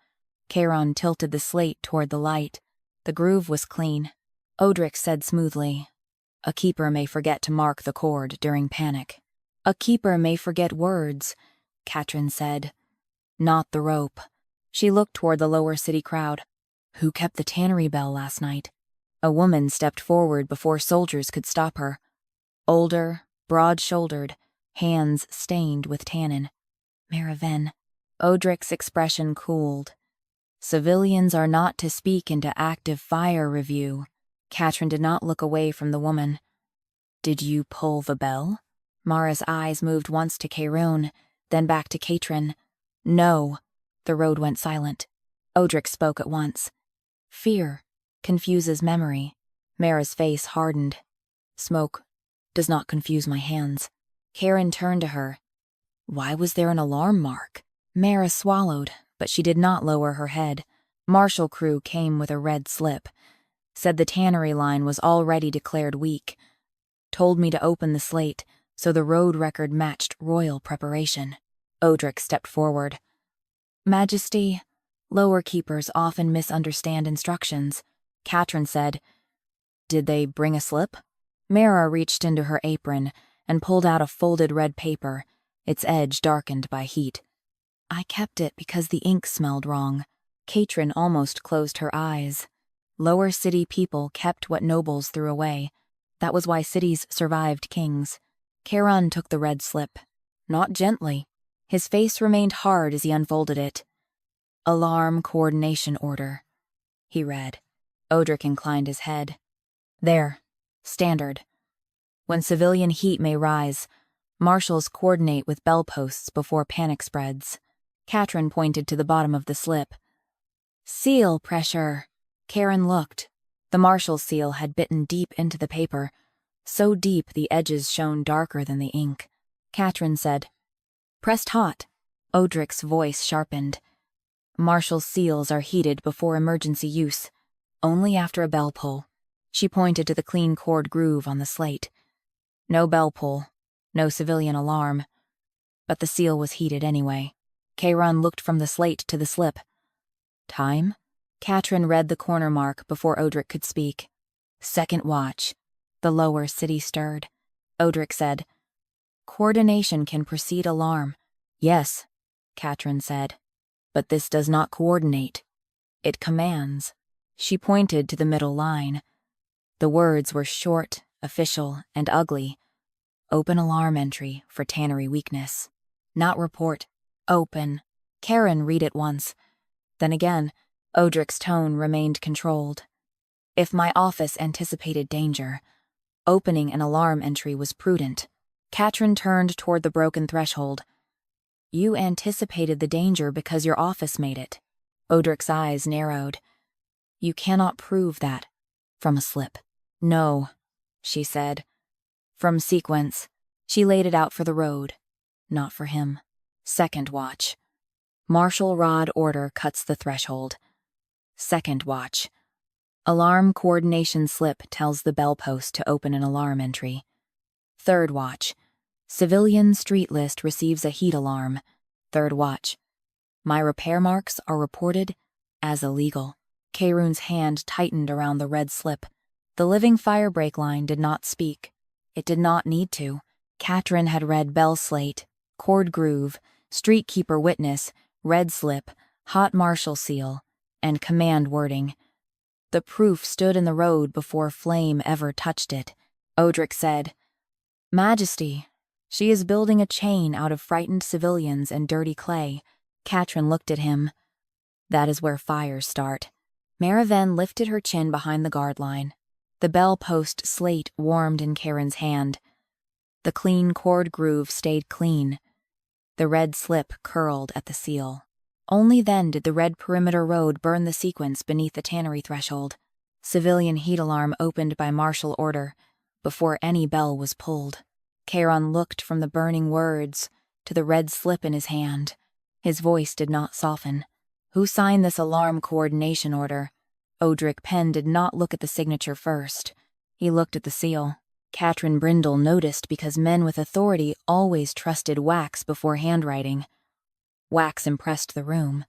Caerun tilted the slate toward the light. The groove was clean. Odric said smoothly, A keeper may forget to mark the cord during panic. A keeper may forget words, Catrin said. Not the rope. She looked toward the lower city crowd. Who kept the tannery bell last night? A woman stepped forward before soldiers could stop her. Older, broad-shouldered, hands stained with tannin. Maraven. Odric's expression cooled. Civilians are not to speak into active fire review. Catrin did not look away from the woman. Did you pull the bell? Mara's eyes moved once to Caerun, then back to Catrin. No. The road went silent. Odric spoke at once. Fear confuses memory. Mara's face hardened. Smoke does not confuse my hands. Caerun turned to her. Why was there an alarm mark? Mara swallowed, but she did not lower her head. Marshal crew came with a red slip. Said the tannery line was already declared weak. Told me to open the slate, so the road record matched royal preparation. Odric stepped forward. Majesty, lower keepers often misunderstand instructions. Catrin said, Did they bring a slip? Mara reached into her apron and pulled out a folded red paper, its edge darkened by heat. I kept it because the ink smelled wrong. Catrin almost closed her eyes. Lower city people kept what nobles threw away. That was why cities survived kings. Caerun took the red slip. not gently. His face remained hard as he unfolded it. Alarm coordination order, he read. Odric inclined his head. There. Standard. When civilian heat may rise, marshals coordinate with bell posts before panic spreads. Catrin pointed to the bottom of the slip. Seal pressure. Caerun looked. The marshal's seal had bitten deep into the paper, so deep the edges shone darker than the ink. Catrin said, Pressed hot. Odric's voice sharpened. Marshal's seals are heated before emergency use, only after a bell pull. She pointed to the clean cord groove on the slate. No bell pull, no civilian alarm. But the seal was heated anyway. Caerun looked from the slate to the slip. Time? Catrin read the corner mark before Odric could speak. Second watch. The lower city stirred. Odric said, Coordination can precede alarm. Yes, Catrin said. But this does not coordinate. It commands. She pointed to the middle line. The words were short, official, and ugly. Open alarm entry for tannery weakness. Not report. Open. Caerun read it once. Then again, Odric's tone remained controlled. If my office anticipated danger, opening an alarm entry was prudent. Catrin turned toward the broken threshold. You anticipated the danger because your office made it. Odric's eyes narrowed. You cannot prove that. From a slip. No, she said. From sequence. She laid it out for the road. Not for him. Second watch. Marshal Rod order cuts the threshold. Second watch. Alarm coordination slip tells the bell post to open an alarm entry. Third watch. Civilian street list receives a heat alarm. Third watch. My repair marks are reported as illegal. Caerun's hand tightened around the red slip. The living firebreak line did not speak. It did not need to. Catrin had read bell slate, cord groove, street keeper witness, red slip, hot marshal seal, and command wording. The proof stood in the road before flame ever touched it. Odric said, Majesty, she is building a chain out of frightened civilians and dirty clay. Catrin looked at him. That is where fires start. Maraven lifted her chin behind the guard line. The bell post slate warmed in Caerun's hand. The clean cord groove stayed clean. The red slip curled at the seal. Only then did the red perimeter road burn the sequence beneath the tannery threshold. Civilian heat alarm opened by martial order, before any bell was pulled. Caerun looked from the burning words to the red slip in his hand. His voice did not soften. Who signed this alarm coordination order? Odric Penn did not look at the signature first. He looked at the seal. Catrin Brindle noticed because men with authority always trusted wax before handwriting. Wax impressed the room.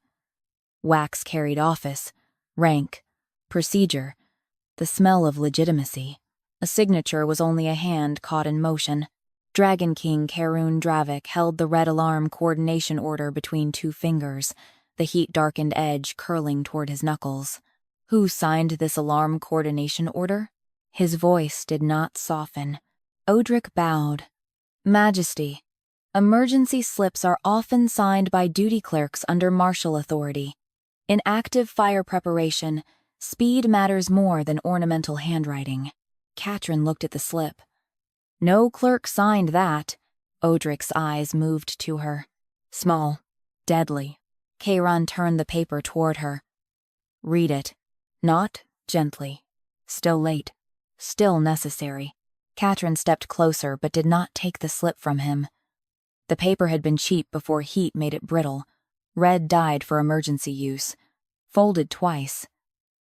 Wax carried office, rank, procedure, the smell of legitimacy. A signature was only a hand caught in motion. Dragon King Caerun Dravik held the red alarm coordination order between two fingers, the heat-darkened edge curling toward his knuckles. Who signed this alarm coordination order? His voice did not soften. Odric bowed. Majesty, emergency slips are often signed by duty clerks under martial authority. In active fire preparation, speed matters more than ornamental handwriting. Catrin looked at the slip. No clerk signed that. Odric's eyes moved to her. Small. Deadly. Caerun turned the paper toward her. Read it. Not gently. Still late. Still necessary. Catrin stepped closer but did not take the slip from him. The paper had been cheap before heat made it brittle. Red dyed for emergency use. Folded twice.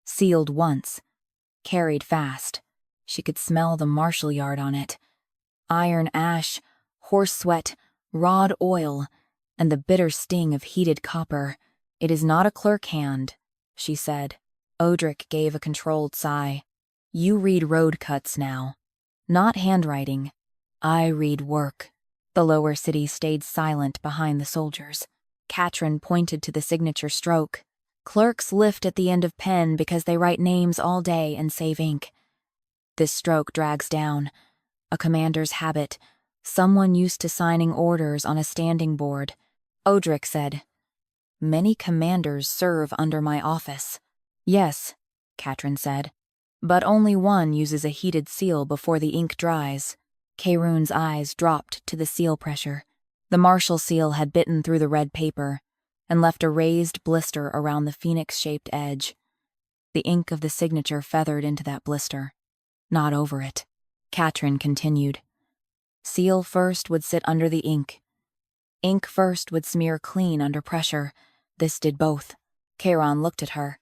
Sealed once. Carried fast. She could smell the marshal yard on it. Iron ash, horse sweat, rod oil, and the bitter sting of heated copper. It is not a clerk hand, she said. Odric gave a controlled sigh. You read road cuts now. Not handwriting. I read work. The lower city stayed silent behind the soldiers. Catrin pointed to the signature stroke. Clerks lift at the end of pen because they write names all day and save ink. This stroke drags down. A commander's habit, Someone used to signing orders on a standing board. Odric said, "Many commanders serve under my office." "Yes," Catrin said, "but only one uses a heated seal before the ink dries." Caerun's eyes dropped to the seal pressure. The martial seal had bitten through the red paper and left a raised blister around the phoenix-shaped edge. The ink of the signature feathered into that blister, not over it. Catrin continued. Seal first would sit under the ink. Ink first would smear clean under pressure. This did both. Caerun looked at her.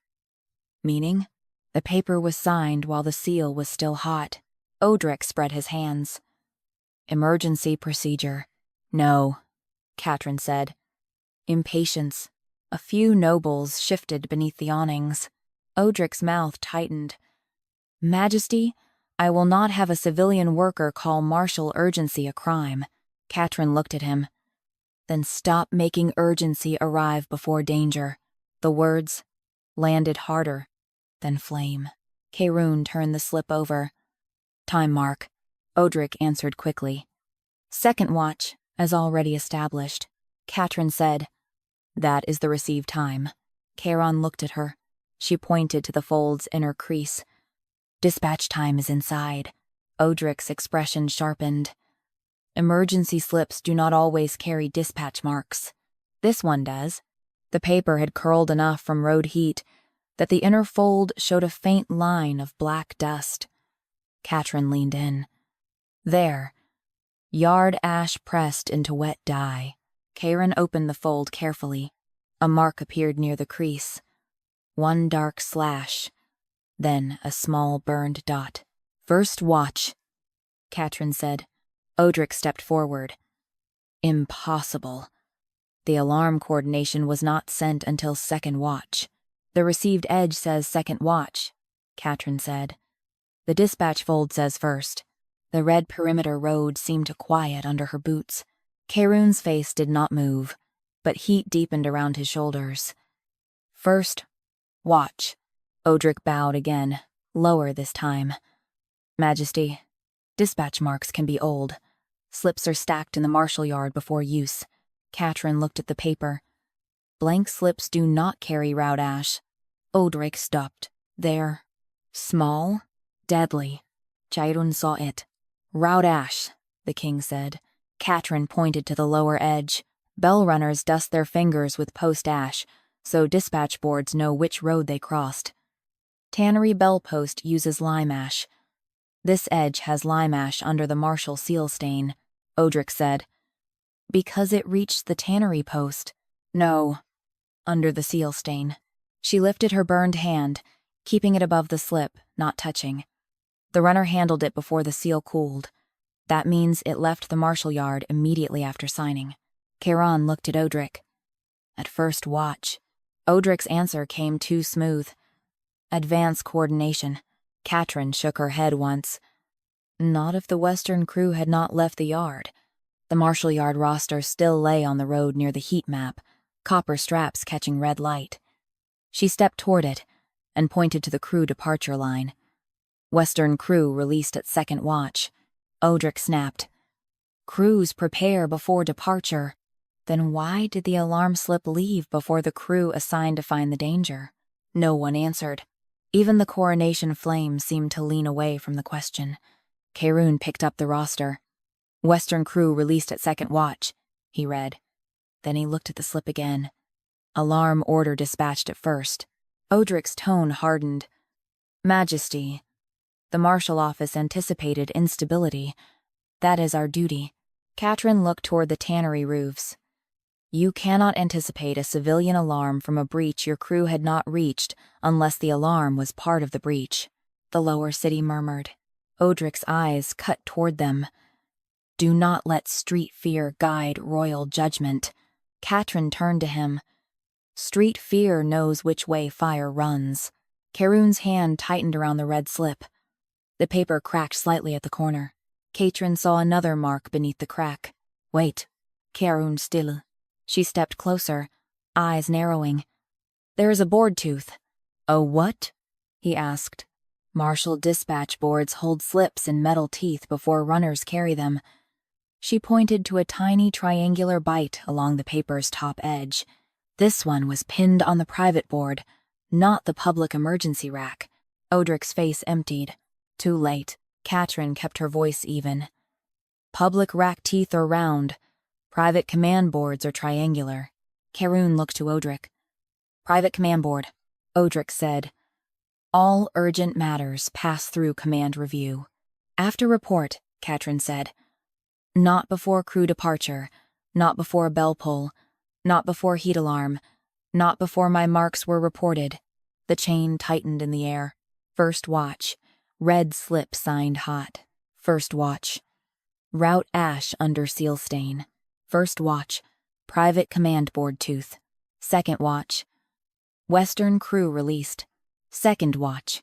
Meaning? The paper was signed while the seal was still hot. Odric spread his hands. Emergency procedure. No, Catrin said. Impatience. A few nobles shifted beneath the awnings. Odric's mouth tightened. Majesty, I will not have a civilian worker call martial urgency a crime. Catrin looked at him. Then stop making urgency arrive before danger. The words landed harder than flame. Caerun turned the slip over. Time mark. Odric answered quickly. Second watch, as already established. Catrin said, That is the received time. Caerun looked at her. She pointed to the fold's inner crease. Dispatch time is inside. Odric's expression sharpened. Emergency slips do not always carry dispatch marks. This one does. The paper had curled enough from road heat that the inner fold showed a faint line of black dust. Catrin leaned in. There. Yard ash pressed into wet dye. Caerun opened the fold carefully. A mark appeared near the crease. One dark slash. Then a small burned dot. First watch, Catrin said. Odric stepped forward. Impossible. The alarm coordination was not sent until second watch. The received edge says second watch, Catrin said. The dispatch fold says first. The red perimeter road seemed to quiet under her boots. Caerun's face did not move, but heat deepened around his shoulders. First watch. Odric bowed again, lower this time. Majesty, dispatch marks can be old. Slips are stacked in the martial yard before use. Catrin looked at the paper. Blank slips do not carry route ash. Odric stopped. They're small, deadly. Caerun saw it. Route ash, the king said. Catrin pointed to the lower edge. Bell runners dust their fingers with post ash, so dispatch boards know which road they crossed. Tannery bell post uses lime ash. This edge has lime ash under the martial seal stain, Odric said. Because it reached the tannery post. No, under the seal stain. She lifted her burned hand, keeping it above the slip, not touching. The runner handled it before the seal cooled. That means it left the martial yard immediately after signing. Caerun looked at Odric. At first watch. Odric's answer came too smooth. Advance coordination. Catrin shook her head once. Not if the Western crew had not left the yard. The martial yard roster still lay on the road near the heat map, copper straps catching red light. She stepped toward it and pointed to the crew departure line. Western crew released at second watch. Odric snapped. Crews prepare before departure. Then why did the alarm slip leave before the crew assigned to find the danger? No one answered. Even the coronation flame seemed to lean away from the question. Caerun picked up the roster. Western crew released at second watch, he read. Then he looked at the slip again. Alarm order dispatched at first. Odric's tone hardened. Majesty, the marshal office anticipated instability. That is our duty. Catrin looked toward the tannery roofs. You cannot anticipate a civilian alarm from a breach your crew had not reached unless the alarm was part of the breach, the lower city murmured. Odric's eyes cut toward them. Do not let street fear guide royal judgment. Catrin turned to him. Street fear knows which way fire runs. Caerun's hand tightened around the red slip. The paper cracked slightly at the corner. Catrin saw another mark beneath the crack. Wait. Caerun still. She stepped closer, eyes narrowing. There is a board tooth. A what? He asked. Martial dispatch boards hold slips in metal teeth before runners carry them. She pointed to a tiny triangular bite along the paper's top edge. This one was pinned on the private board, not the public emergency rack. Odric's face emptied. Too late. Catrin kept her voice even. Public rack teeth are round. Private command boards are triangular. Caerun looked to Odric. Private command board, Odric said. All urgent matters pass through command review. After report, Catrin said. Not before crew departure, not before bell pull, not before heat alarm, not before my marks were reported. The chain tightened in the air. First watch. Red slip signed hot. First watch. Route ash under seal stain. First watch. Private command board tooth. Second watch. Western crew released. Second watch.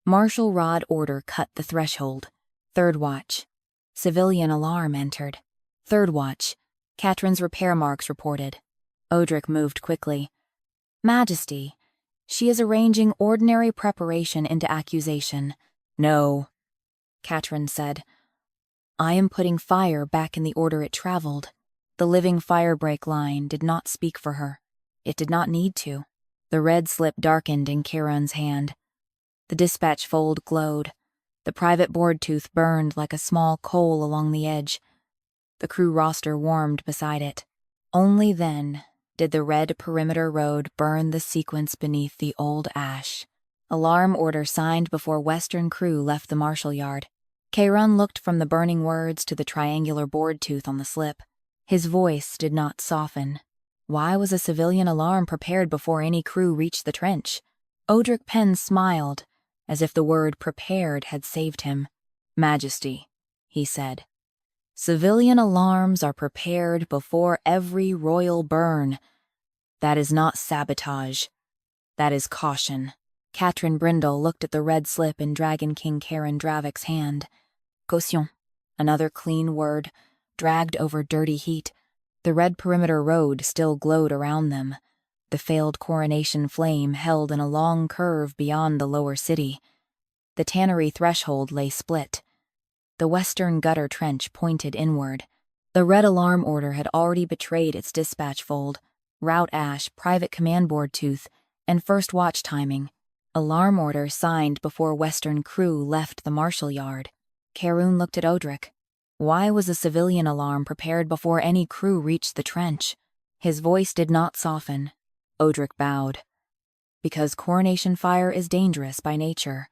Martial rod order cut the threshold. Third watch. Civilian alarm entered. Third watch. Catrin's repair marks reported. Odric moved quickly. Majesty, she is arranging ordinary preparation into accusation. No, Catrin said. I am putting fire back in the order it traveled. The living firebreak line did not speak for her. It did not need to. The red slip darkened in Caerun's hand. The dispatch fold glowed. The private board tooth burned like a small coal along the edge. The crew roster warmed beside it. Only then did the red perimeter road burn the sequence beneath the old ash. Alarm order signed before Western crew left the marshal yard. Caerun looked from the burning words to the triangular board tooth on the slip. His voice did not soften. Why was a civilian alarm prepared before any crew reached the trench? Odric Penn smiled, as if the word prepared had saved him. Majesty, he said. Civilian alarms are prepared before every royal burn. That is not sabotage. That is caution. Catrin Brindle looked at the red slip in Dragon King Caerun Dravik's hand. Caution, another clean word, dragged over dirty heat. The red perimeter road still glowed around them. The failed coronation flame held in a long curve beyond the lower city. The tannery threshold lay split. The western gutter trench pointed inward. The red alarm order had already betrayed its dispatch fold, route ash, private command board tooth, and first watch timing. Alarm order signed before western crew left the marshal yard. Caerun looked at Odric. Why was a civilian alarm prepared before any crew reached the trench? His voice did not soften. Odric bowed. Because coronation fire is dangerous by nature.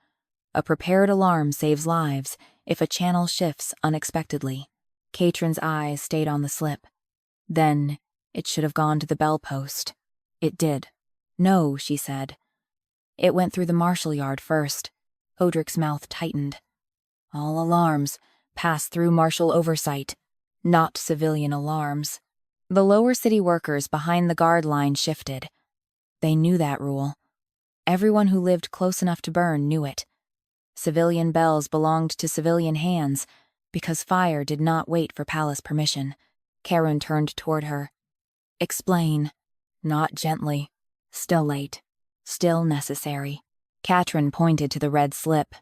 A prepared alarm saves lives if a channel shifts unexpectedly. Catrin's eyes stayed on the slip. Then it should have gone to the bell post. It did. No, she said. It went through the marshal yard first. Odric's mouth tightened. All alarms pass through marshal oversight, not civilian alarms. The lower city workers behind the guard line shifted. They knew that rule. Everyone who lived close enough to burn knew it. Civilian bells belonged to civilian hands because fire did not wait for palace permission. Caerun turned toward her. Explain. Not gently. Still late. Still necessary. Catrin pointed to the red slip.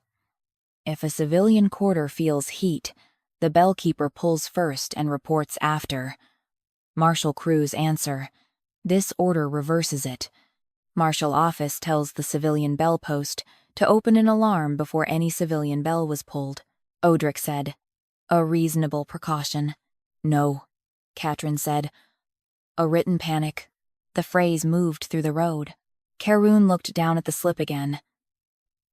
If a civilian quarter feels heat, the bellkeeper pulls first and reports after. Marshal crews answer. This order reverses it. Marshal office tells the civilian bell post to open an alarm before any civilian bell was pulled. Odric said. A reasonable precaution. No, Catrin said. A written panic. The phrase moved through the road. Caerun looked down at the slip again.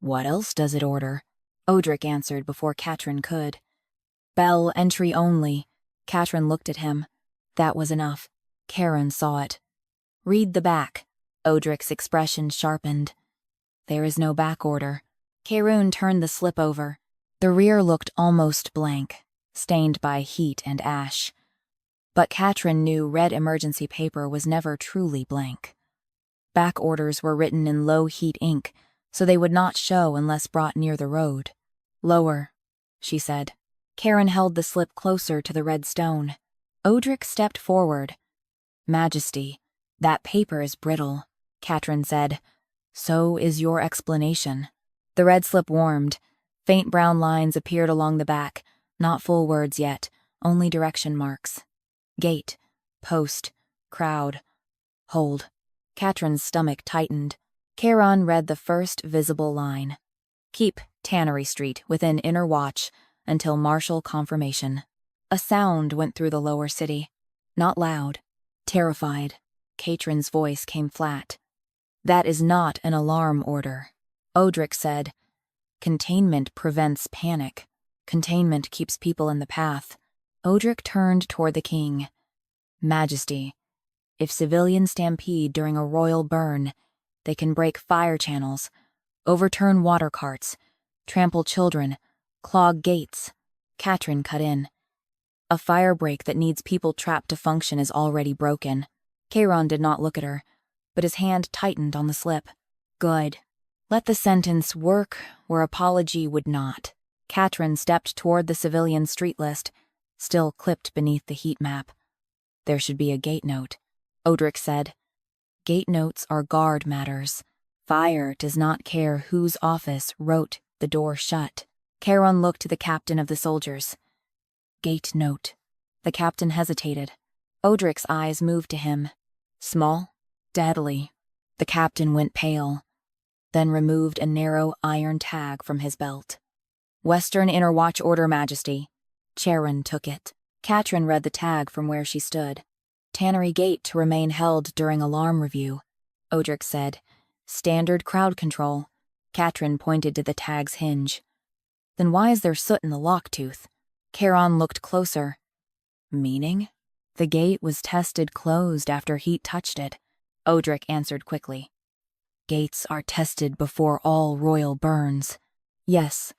What else does it order? Odric answered before Catrin could. Bell entry only. Catrin looked at him. That was enough. Caerun saw it. Read the back. Odric's expression sharpened. There is no back order. Caerun turned the slip over. The rear looked almost blank, stained by heat and ash. But Catrin knew red emergency paper was never truly blank. Back orders were written in low-heat ink, so they would not show unless brought near the road. Lower, she said. Caerun held the slip closer to the red stone. Odric stepped forward. Majesty, that paper is brittle, Catrin said. So is your explanation. The red slip warmed. Faint brown lines appeared along the back, not full words yet, only direction marks. Gate, post, crowd, hold. Catrin's stomach tightened. Caerun read the first visible line. Keep Tannery Street within inner watch until martial confirmation. A sound went through the lower city. Not loud. Terrified. Catrin's voice came flat. That is not an alarm order. Odric said, Containment prevents panic. Containment keeps people in the path. Odric turned toward the king. Majesty, if civilians stampede during a royal burn, they can break fire channels, overturn water carts, trample children, clog gates. Catrin cut in. A firebreak that needs people trapped to function is already broken. Caerun did not look at her, but his hand tightened on the slip. Good. Let the sentence work where apology would not. Catrin stepped toward the civilian street list, still clipped beneath the heat map. There should be a gate note, Odric said. Gate notes are guard matters. Fire does not care whose office wrote the door shut. Caerun looked to the captain of the soldiers. Gate note. The captain hesitated. Odric's eyes moved to him. Small, deadly. The captain went pale, then removed a narrow iron tag from his belt. Western Inner Watch Order, Majesty. Caerun took it. Catrin read the tag from where she stood. Tannery Gate to remain held during alarm review, Odric said. Standard crowd control. Catrin pointed to the tag's hinge. Then why is there soot in the lock tooth? Caerun looked closer. Meaning? The gate was tested closed after heat touched it, Odric answered quickly. Gates are tested before all royal burns. Yes,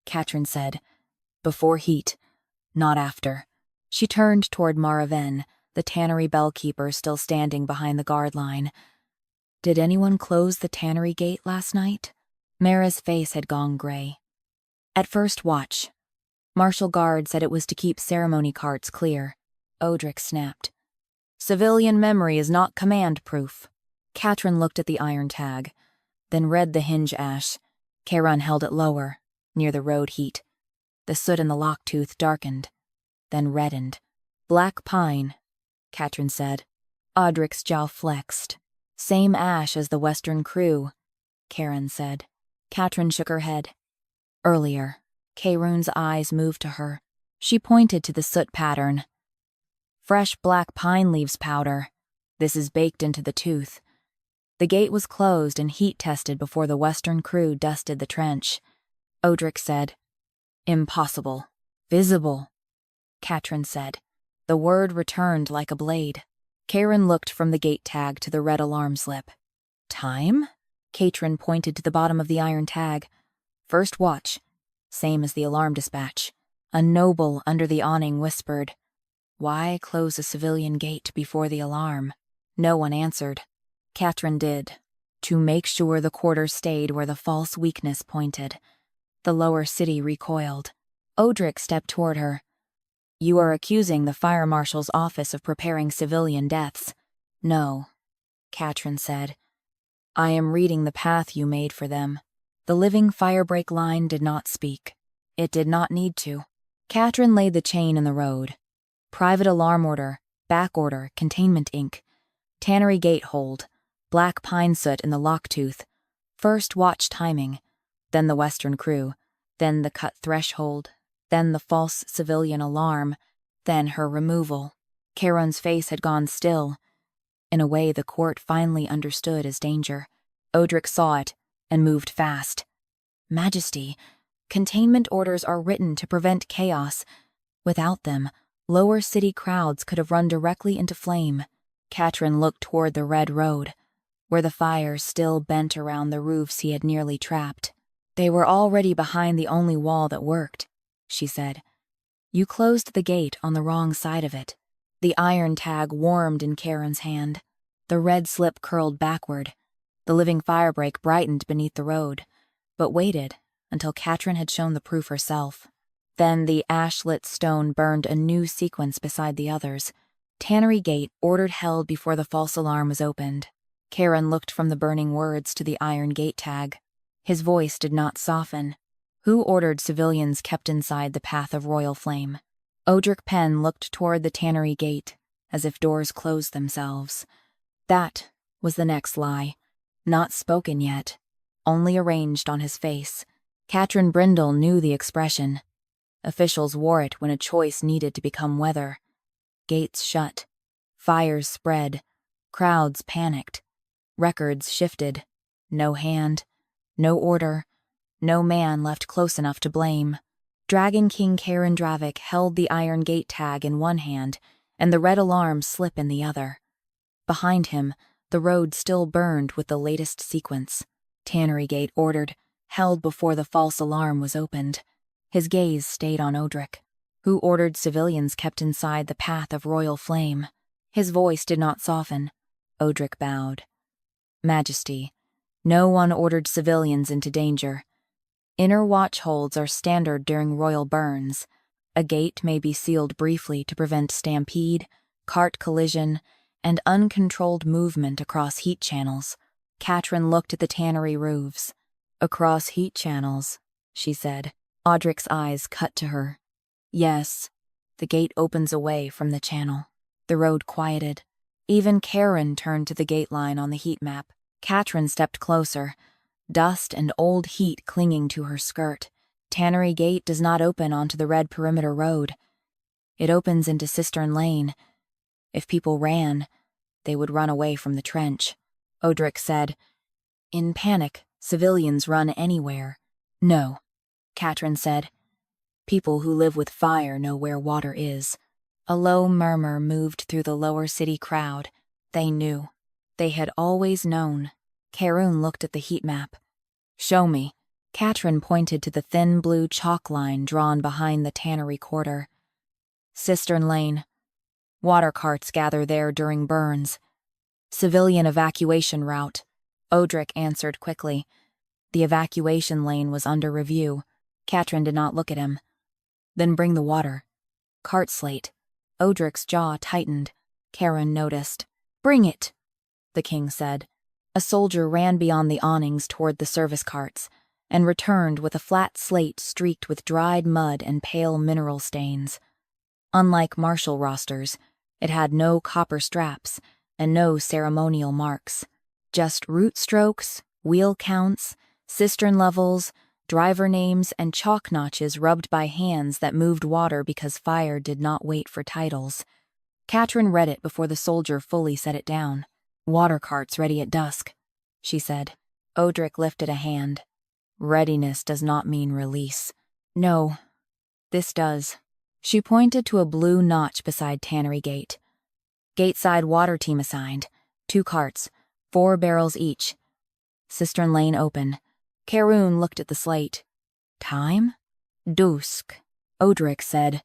Catrin said. Before heat, not after. She turned toward Maraven, the tannery bellkeeper still standing behind the guard line. Did anyone close the tannery gate last night? Mara's face had gone gray. At first watch. Martial guard said it was to keep ceremony carts clear. Odric snapped. Civilian memory is not command-proof. Catrin looked at the iron tag, then read the hinge ash. Caerun held it lower, near the road heat. The soot in the lock tooth darkened, then reddened. Black pine, Catrin said. Odric's jaw flexed. Same ash as the Western crew, Caerun said. Catrin shook her head. Earlier, Caerun's eyes moved to her. She pointed to the soot pattern. Fresh black pine leaves powder. This is baked into the tooth. The gate was closed and heat tested before the Western crew dusted the trench. Odric said, Impossible. Visible, Catrin said. The word returned like a blade. Caerun looked from the gate tag to the red alarm slip. Time? Catrin pointed to the bottom of the iron tag. First watch. Same as the alarm dispatch. A noble under the awning whispered, Why close a civilian gate before the alarm? No one answered. Catrin did. To make sure the quarters stayed where the false weakness pointed. The lower city recoiled. Odric stepped toward her. You are accusing the fire marshal's office of preparing civilian deaths. No, Catrin said. I am reading the path you made for them. The living firebreak line did not speak. It did not need to. Catrin laid the chain in the road. Private alarm order, back order, containment ink. Tannery gate hold. Black pine soot in the lock tooth. First watch timing. Then the Western crew. Then the cut threshold. Then the false civilian alarm. Then her removal. Caerun's face had gone still. In a way the court finally understood as danger. Odric saw it and moved fast. Majesty, containment orders are written to prevent chaos. Without them, lower city crowds could have run directly into flame. Catrin looked toward the red road, where the fires still bent around the roofs he had nearly trapped. They were already behind the only wall that worked, she said. You closed the gate on the wrong side of it. The iron tag warmed in Caerun's hand. The red slip curled backward. The living firebreak brightened beneath the road, but waited until Catrin had shown the proof herself. Then the ash-lit stone burned a new sequence beside the others. Tannery gate ordered held before the false alarm was opened. Caerun looked from the burning words to the iron gate tag. His voice did not soften. Who ordered civilians kept inside the path of royal flame? Odric Penn looked toward the tannery gate, as if doors closed themselves. That was the next lie, not spoken yet, only arranged on his face. Catrin Brindle knew the expression. Officials wore it when a choice needed to become weather. Gates shut. Fires spread. Crowds panicked. Records shifted. No hand. No order. No man left close enough to blame. Dragon King Caerun Dravik held the iron gate tag in one hand and the red alarm slip in the other. Behind him, the road still burned with the latest sequence. Tannery gate ordered, held before the false alarm was opened. His gaze stayed on Odric, who ordered civilians kept inside the path of royal flame. His voice did not soften. Odric bowed. Majesty, no one ordered civilians into danger. Inner watchholds are standard during royal burns. A gate may be sealed briefly to prevent stampede, cart collision, and uncontrolled movement across heat channels. Catrin looked at the tannery roofs. Across heat channels, she said. Odric's eyes cut to her. Yes, the gate opens away from the channel. The road quieted. Even Caerun turned to the gate line on the heat map. Catrin stepped closer, dust and old heat clinging to her skirt. Tannery gate does not open onto the red perimeter road. It opens into Cistern Lane. If people ran, they would run away from the trench. Odric said, "In panic, civilians run anywhere." "No," Catrin said. "People who live with fire know where water is." A low murmur moved through the lower city crowd. They knew. They had always known. Caerun looked at the heat map. "Show me." Catrin pointed to the thin blue chalk line drawn behind the tannery quarter. "Cistern Lane. Water carts gather there during burns. Civilian evacuation route." Odric answered quickly. The evacuation lane was under review. Catrin did not look at him. "Then bring the water." "Cart slate." Odric's jaw tightened. Caerun noticed. "Bring it," the king said. A soldier ran beyond the awnings toward the service carts and returned with a flat slate streaked with dried mud and pale mineral stains. Unlike martial rosters, it had no copper straps and no ceremonial marks. Just route strokes, wheel counts, cistern levels, driver names, and chalk notches rubbed by hands that moved water because fire did not wait for titles. Catrin read it before the soldier fully set it down. "Water carts ready at dusk," she said. Odric lifted a hand. "Readiness does not mean release." "No, this does." She pointed to a blue notch beside Tannery Gate. "Gateside water team assigned. 2 carts, 4 barrels each. Cistern Lane open." Caerun looked at the slate. "Time?" "Dusk," Odric said.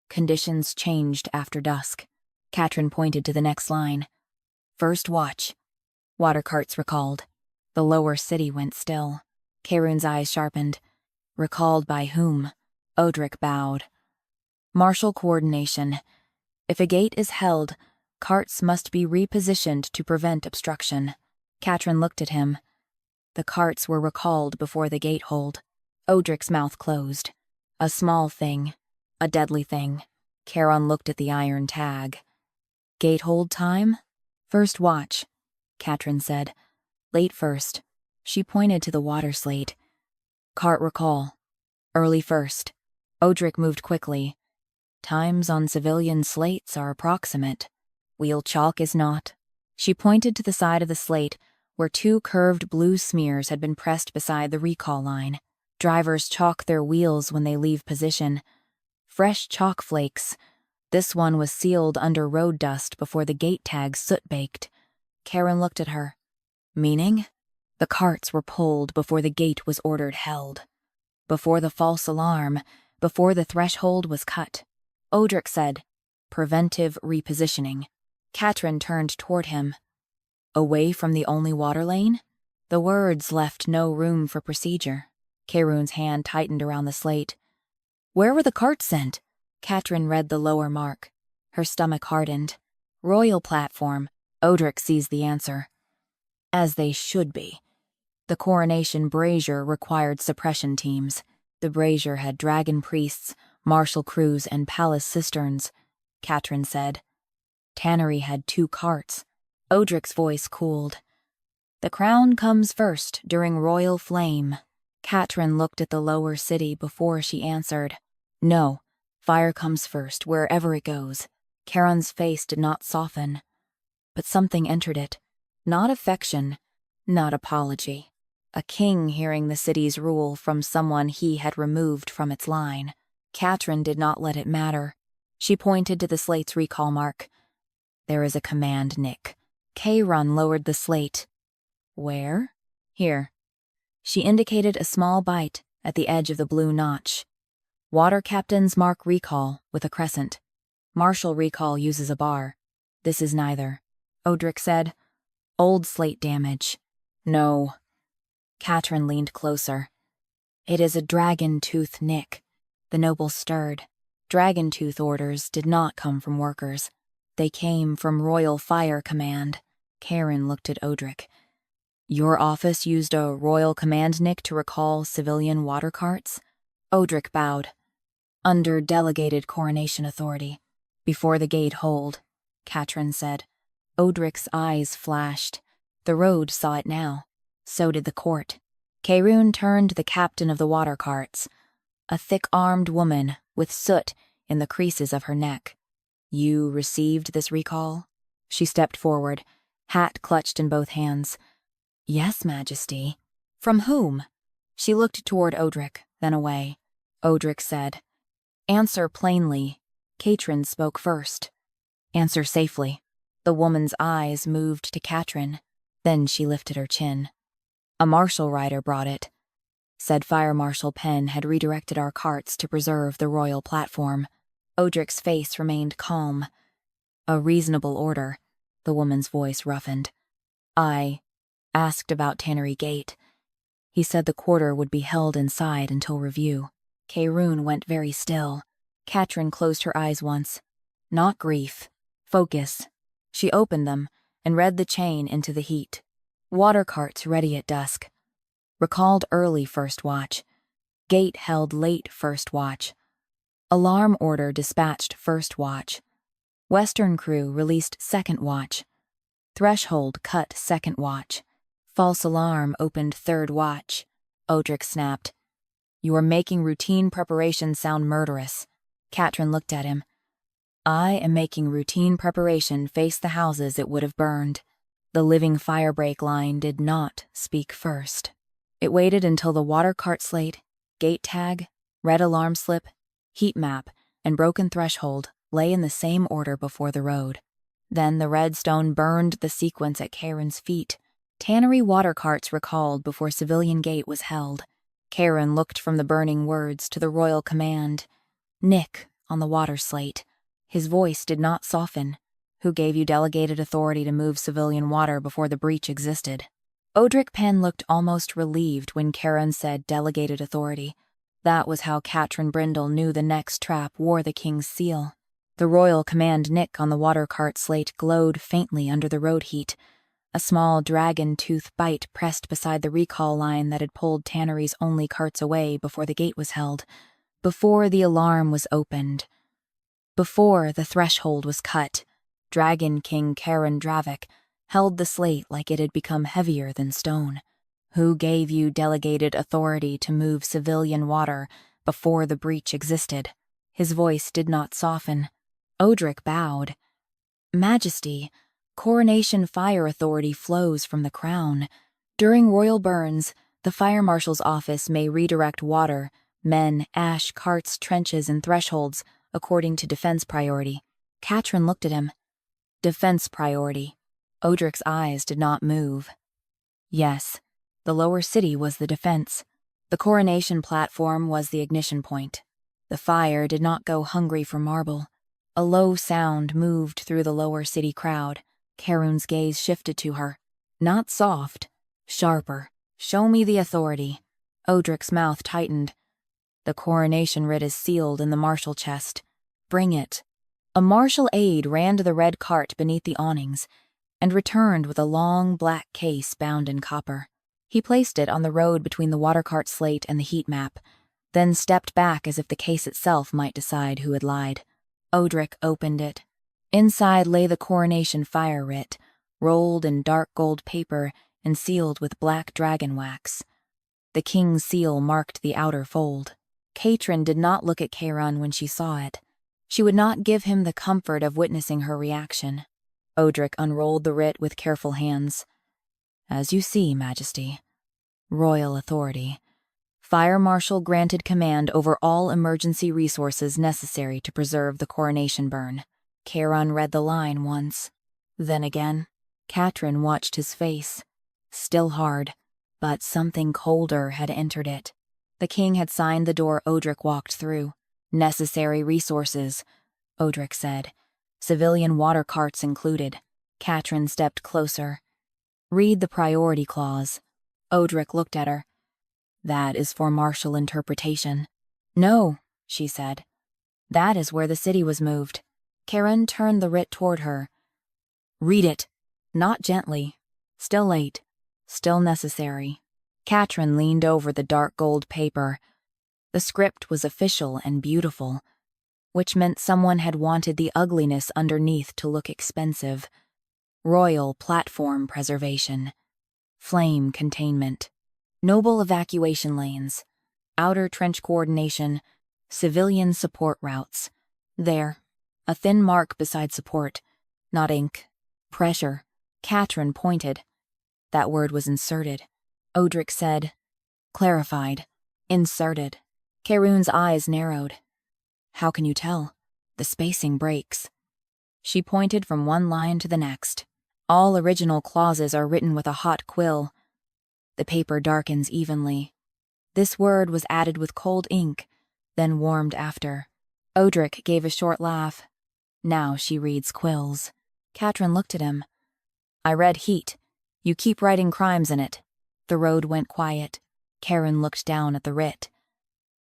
"Conditions changed after dusk." Catrin pointed to the next line. "First watch." Water carts recalled. The lower city went still. Caerun's eyes sharpened. "Recalled by whom?" Odric bowed. "Martial coordination. If a gate is held, carts must be repositioned to prevent obstruction." Catrin looked at him. The carts were recalled before the gate hold. Odric's mouth closed. A small thing. A deadly thing. Caerun looked at the iron tag. "Gate hold time?" "First watch," Catrin said. "Late first." She pointed to the water slate. "Cart recall. Early first." Odric moved quickly. "Times on civilian slates are approximate. Wheel chalk is not." She pointed to the side of the slate where 2 curved blue smears had been pressed beside the recall line. Drivers chalk their wheels when they leave position. Fresh chalk flakes. This one was sealed under road dust before the gate tag soot-baked. Caerun looked at her. "Meaning?" "The carts were pulled before the gate was ordered held. Before the false alarm, before the threshold was cut." Odric said, "Preventive repositioning." Catrin turned toward him. "Away from the only water lane?" The words left no room for procedure. Caerun's hand tightened around the slate. "Where were the carts sent?" Catrin read the lower mark. Her stomach hardened. "Royal platform." Odric seized the answer. "As they should be." The coronation brazier required suppression teams. The brazier had dragon priests, martial crews and palace cisterns, Catrin said. Tannery had 2 carts. Odric's voice cooled. The crown comes first during royal flame. Catrin looked at the lower city before she answered. No, fire comes first, wherever it goes. Caerun's face did not soften. But something entered it. Not affection, not apology. A king hearing the city's rule from someone he had removed from its line. Catrin did not let it matter. She pointed to the slate's recall mark. There is a command, Nick. Caerun lowered the slate. Where? Here. She indicated a small bite at the edge of the blue notch. Water captains mark recall with a crescent. Martial recall uses a bar. This is neither. Odric said. Old slate damage. No. Catrin leaned closer. It is a dragon tooth, Nick. The noble stirred. Dragon tooth orders did not come from workers. They came from Royal Fire Command. Caerun looked at Odric. Your office used a royal command, Nick, to recall civilian water carts? Odric bowed. Under delegated coronation authority. Before the gate hold, Catrin said. Odric's eyes flashed. The road saw it now. So did the court. Caerun turned to the captain of the water carts, a thick-armed woman with soot in the creases of her neck. You received this recall? She stepped forward, hat clutched in both hands. Yes, Majesty. From whom? She looked toward Odric, then away. Odric said, Answer plainly. Catrin spoke first. Answer safely. The woman's eyes moved to Catrin. Then she lifted her chin. A martial rider brought it. Said Fire Marshal Penn had redirected our carts to preserve the royal platform. Odric's face remained calm. A reasonable order, the woman's voice roughened. I asked about Tannery Gate. He said the quarter would be held inside until review. Caerun went very still. Catrin closed her eyes once. Not grief. Focus. She opened them and read the chain into the heat. Water carts ready at dusk. Recalled early first watch. Gate held late first watch. Alarm order dispatched first watch. Western crew released second watch. Threshold cut second watch. False alarm opened third watch. Odric snapped. You are making routine preparation sound murderous. Catrin looked at him. I am making routine preparation face the houses it would have burned. The living firebreak line did not speak first. It waited until the water cart slate, gate tag, red alarm slip, heat map, and broken threshold lay in the same order before the road. Then the red stone burned the sequence at Caerun's feet. Tannery water carts recalled before civilian gate was held. Caerun looked from the burning words to the royal command. Nick on the water slate. His voice did not soften. Who gave you delegated authority to move civilian water before the breach existed? Odric Penn looked almost relieved when Caerun said delegated authority. That was how Catrin Brindle knew the next trap wore the king's seal. The royal command Nick on the water cart slate glowed faintly under the road heat. A small dragon tooth bite pressed beside the recall line that had pulled Tannery's only carts away before the gate was held. Before the alarm was opened. Before the threshold was cut. Dragon King Caerun Dravik held the slate like it had become heavier than stone. Who gave you delegated authority to move civilian water before the breach existed? His voice did not soften. Odric bowed. Majesty, coronation fire authority flows from the crown. During royal burns, the fire marshal's office may redirect water, men, ash, carts, trenches, and thresholds according to defense priority. Catrin looked at him. Defense priority. Odric's eyes did not move. Yes, the lower city was the defense. The coronation platform was the ignition point. The fire did not go hungry for marble. A low sound moved through the lower city crowd. Caerun's gaze shifted to her. Not soft, sharper. Show me the authority. Odric's mouth tightened. The coronation writ is sealed in the marshal chest. Bring it. A marshal aide ran to the red cart beneath the awnings and returned with a long black case bound in copper. He placed it on the road between the water cart slate and the heat map. then stepped back as if the case itself might decide who had lied. Odric opened it. Inside lay the coronation fire writ, rolled in dark gold paper and sealed with black dragon wax. The king's seal marked the outer fold. Catrin did not look at Caerun when she saw it. She would not give him the comfort of witnessing her reaction. Odric unrolled the writ with careful hands. As you see, Majesty. Royal authority. Fire Marshal granted command over all emergency resources necessary to preserve the coronation burn. Caerun read the line once. Then again. Catrin watched his face. Still hard, but something colder had entered it. The king had signed the door Odric walked through. Necessary resources, Odric said. Civilian water carts included. Catrin stepped closer. Read the priority clause. Odric looked at her. That is for martial interpretation. No, she said. That is where the city was moved. Caerun turned the writ toward her. Read it. Not gently. Still late. Still necessary. Catrin leaned over the dark gold paper. The script was official and beautiful, which meant someone had wanted the ugliness underneath to look expensive. Royal platform preservation. Flame containment. Noble evacuation lanes. Outer trench coordination. Civilian support routes. There. A thin mark beside support. Not ink. Pressure. Catrin pointed. That word was inserted. Odric said. Clarified. Inserted. Caerun's eyes narrowed. How can you tell? The spacing breaks. She pointed from one line to the next. All original clauses are written with a hot quill. The paper darkens evenly. This word was added with cold ink, then warmed after. Odric gave a short laugh. Now she reads quills. Catrin looked at him. I read heat. You keep writing crimes in it. The road went quiet. Caerun looked down at the writ.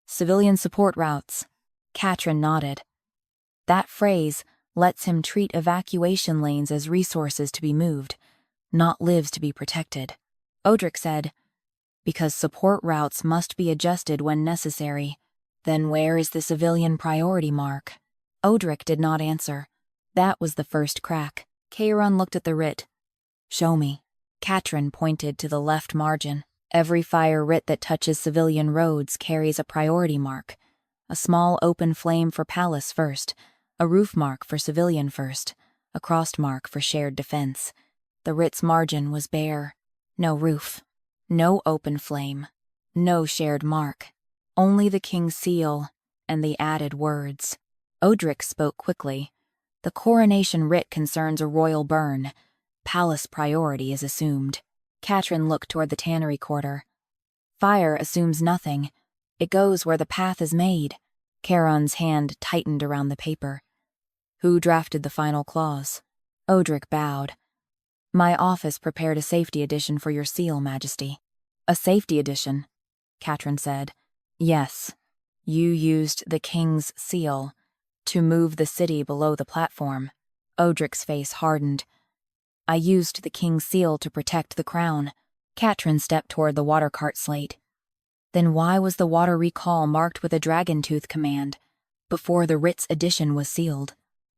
Civilian support routes. Catrin nodded. That phrase lets him treat evacuation lanes as resources to be moved, not lives to be protected. Odric said, because support routes must be adjusted when necessary. Then where is the civilian priority mark? Odric did not answer. That was the first crack. Caerun looked at the writ. Show me. Catrin pointed to the left margin. Every fire writ that touches civilian roads carries a priority mark. A small open flame for palace first, a roof mark for civilian first, a crossed mark for shared defense. The writ's margin was bare. No roof. No open flame. No shared mark. Only the king's seal and the added words. Odric spoke quickly. The coronation writ concerns a royal burn. Palace priority is assumed. Catrin looked toward the tannery quarter. Fire assumes nothing. It goes where the path is made. Caerun's hand tightened around the paper. Who drafted the final clause? Odric bowed. My office prepared a safety edition for your seal, Majesty. A safety edition, Catrin said. Yes. You used the king's seal to move the city below the platform. Odric's face hardened. I used the king's seal to protect the crown. Catrin stepped toward the water cart slate. Then why was the water recall marked with a dragon tooth command before the writ's edition was sealed?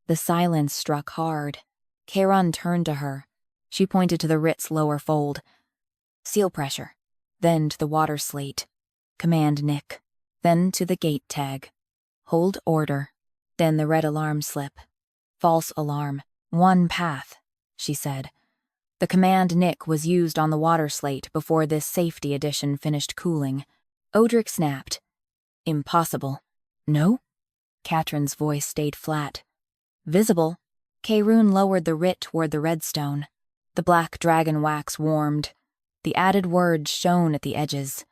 The silence struck hard. Caerun turned to her. She pointed to the writ's lower fold. Seal pressure. Then to the water slate. Command Nick. Then to the gate tag. Hold order. Then the red alarm slip. False alarm. One path, she said. The command Nick was used on the water slate before this safety edition finished cooling. Odric snapped. Impossible. No? Catrin's voice stayed flat. Visible. Caerun lowered the writ toward the redstone. The black dragon wax warmed. The added words shone at the edges.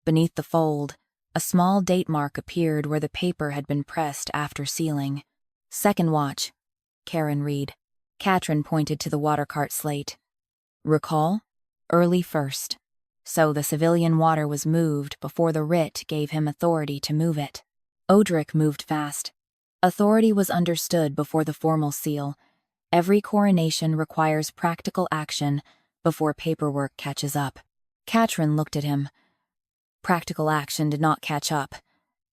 Beneath the fold, a small date mark appeared where the paper had been pressed after sealing. Second watch. Caerun read. Catrin pointed to the water cart slate. Recall? Early first. So the civilian water was moved before the writ gave him authority to move it. Odric moved fast. Authority was understood before the formal seal. Every coronation requires practical action before paperwork catches up. Catrin looked at him. Practical action did not catch up.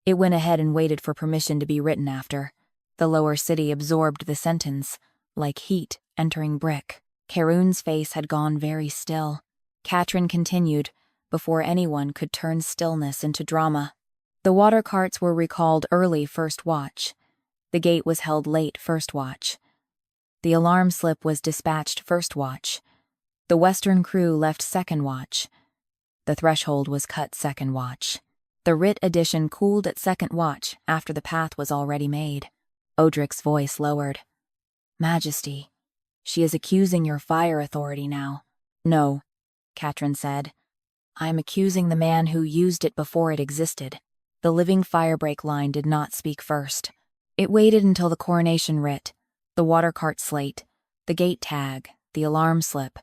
It went ahead and waited for permission to be written after. The lower city absorbed the sentence, like heat entering brick. Caerun's face had gone very still. Catrin continued, before anyone could turn stillness into drama. The water carts were recalled early first watch. The gate was held late first watch. The alarm slip was dispatched first watch. The Western crew left second watch. The threshold was cut second watch. The writ edition cooled at second watch after the path was already made. Odric's voice lowered. Majesty, she is accusing your fire authority now. No, Catrin said. I am accusing the man who used it before it existed. The living firebreak line did not speak first. It waited until the coronation writ, the water cart slate, the gate tag, the alarm slip,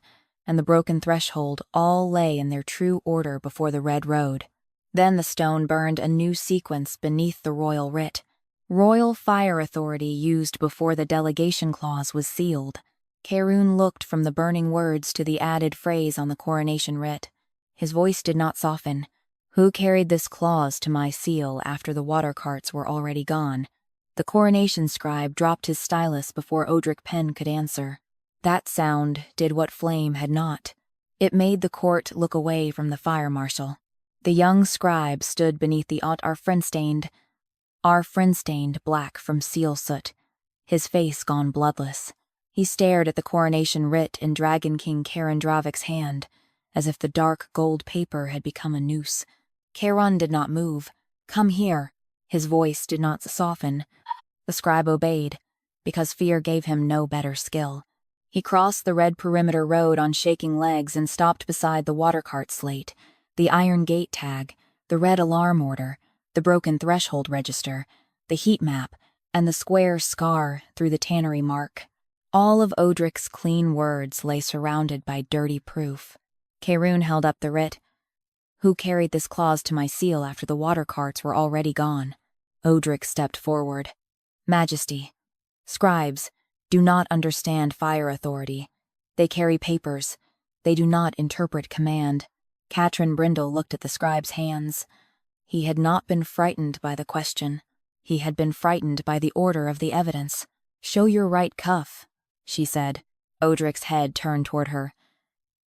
and the broken threshold all lay in their true order before the red road. Then the stone burned a new sequence beneath the royal writ. Royal fire authority used before the delegation clause was sealed. Caerun looked from the burning words to the added phrase on the coronation writ. His voice did not soften. Who carried this clause to my seal after the water carts were already gone? The coronation scribe dropped his stylus before Odric Penn could answer. That sound did what flame had not. It made the court look away from the fire marshal. The young scribe stood beneath the friend-stained black from seal soot, his face gone bloodless. He stared at the coronation writ in Dragon King Caerun Dravik's hand, as if the dark gold paper had become a noose. Caerun did not move. Come here. His voice did not soften. The scribe obeyed, because fear gave him no better skill. He crossed the red perimeter road on shaking legs and stopped beside the water cart slate, the iron gate tag, the red alarm order, the broken threshold register, the heat map, and the square scar through the tannery mark. All of Odric's clean words lay surrounded by dirty proof. Caerun held up the writ. Who carried this clause to my seal after the water carts were already gone? Odric stepped forward. Majesty, scribes do not understand fire authority. They carry papers. They do not interpret command. Catrin Brindle looked at the scribe's hands. He had not been frightened by the question. He had been frightened by the order of the evidence. Show your right cuff, she said. Odric's head turned toward her.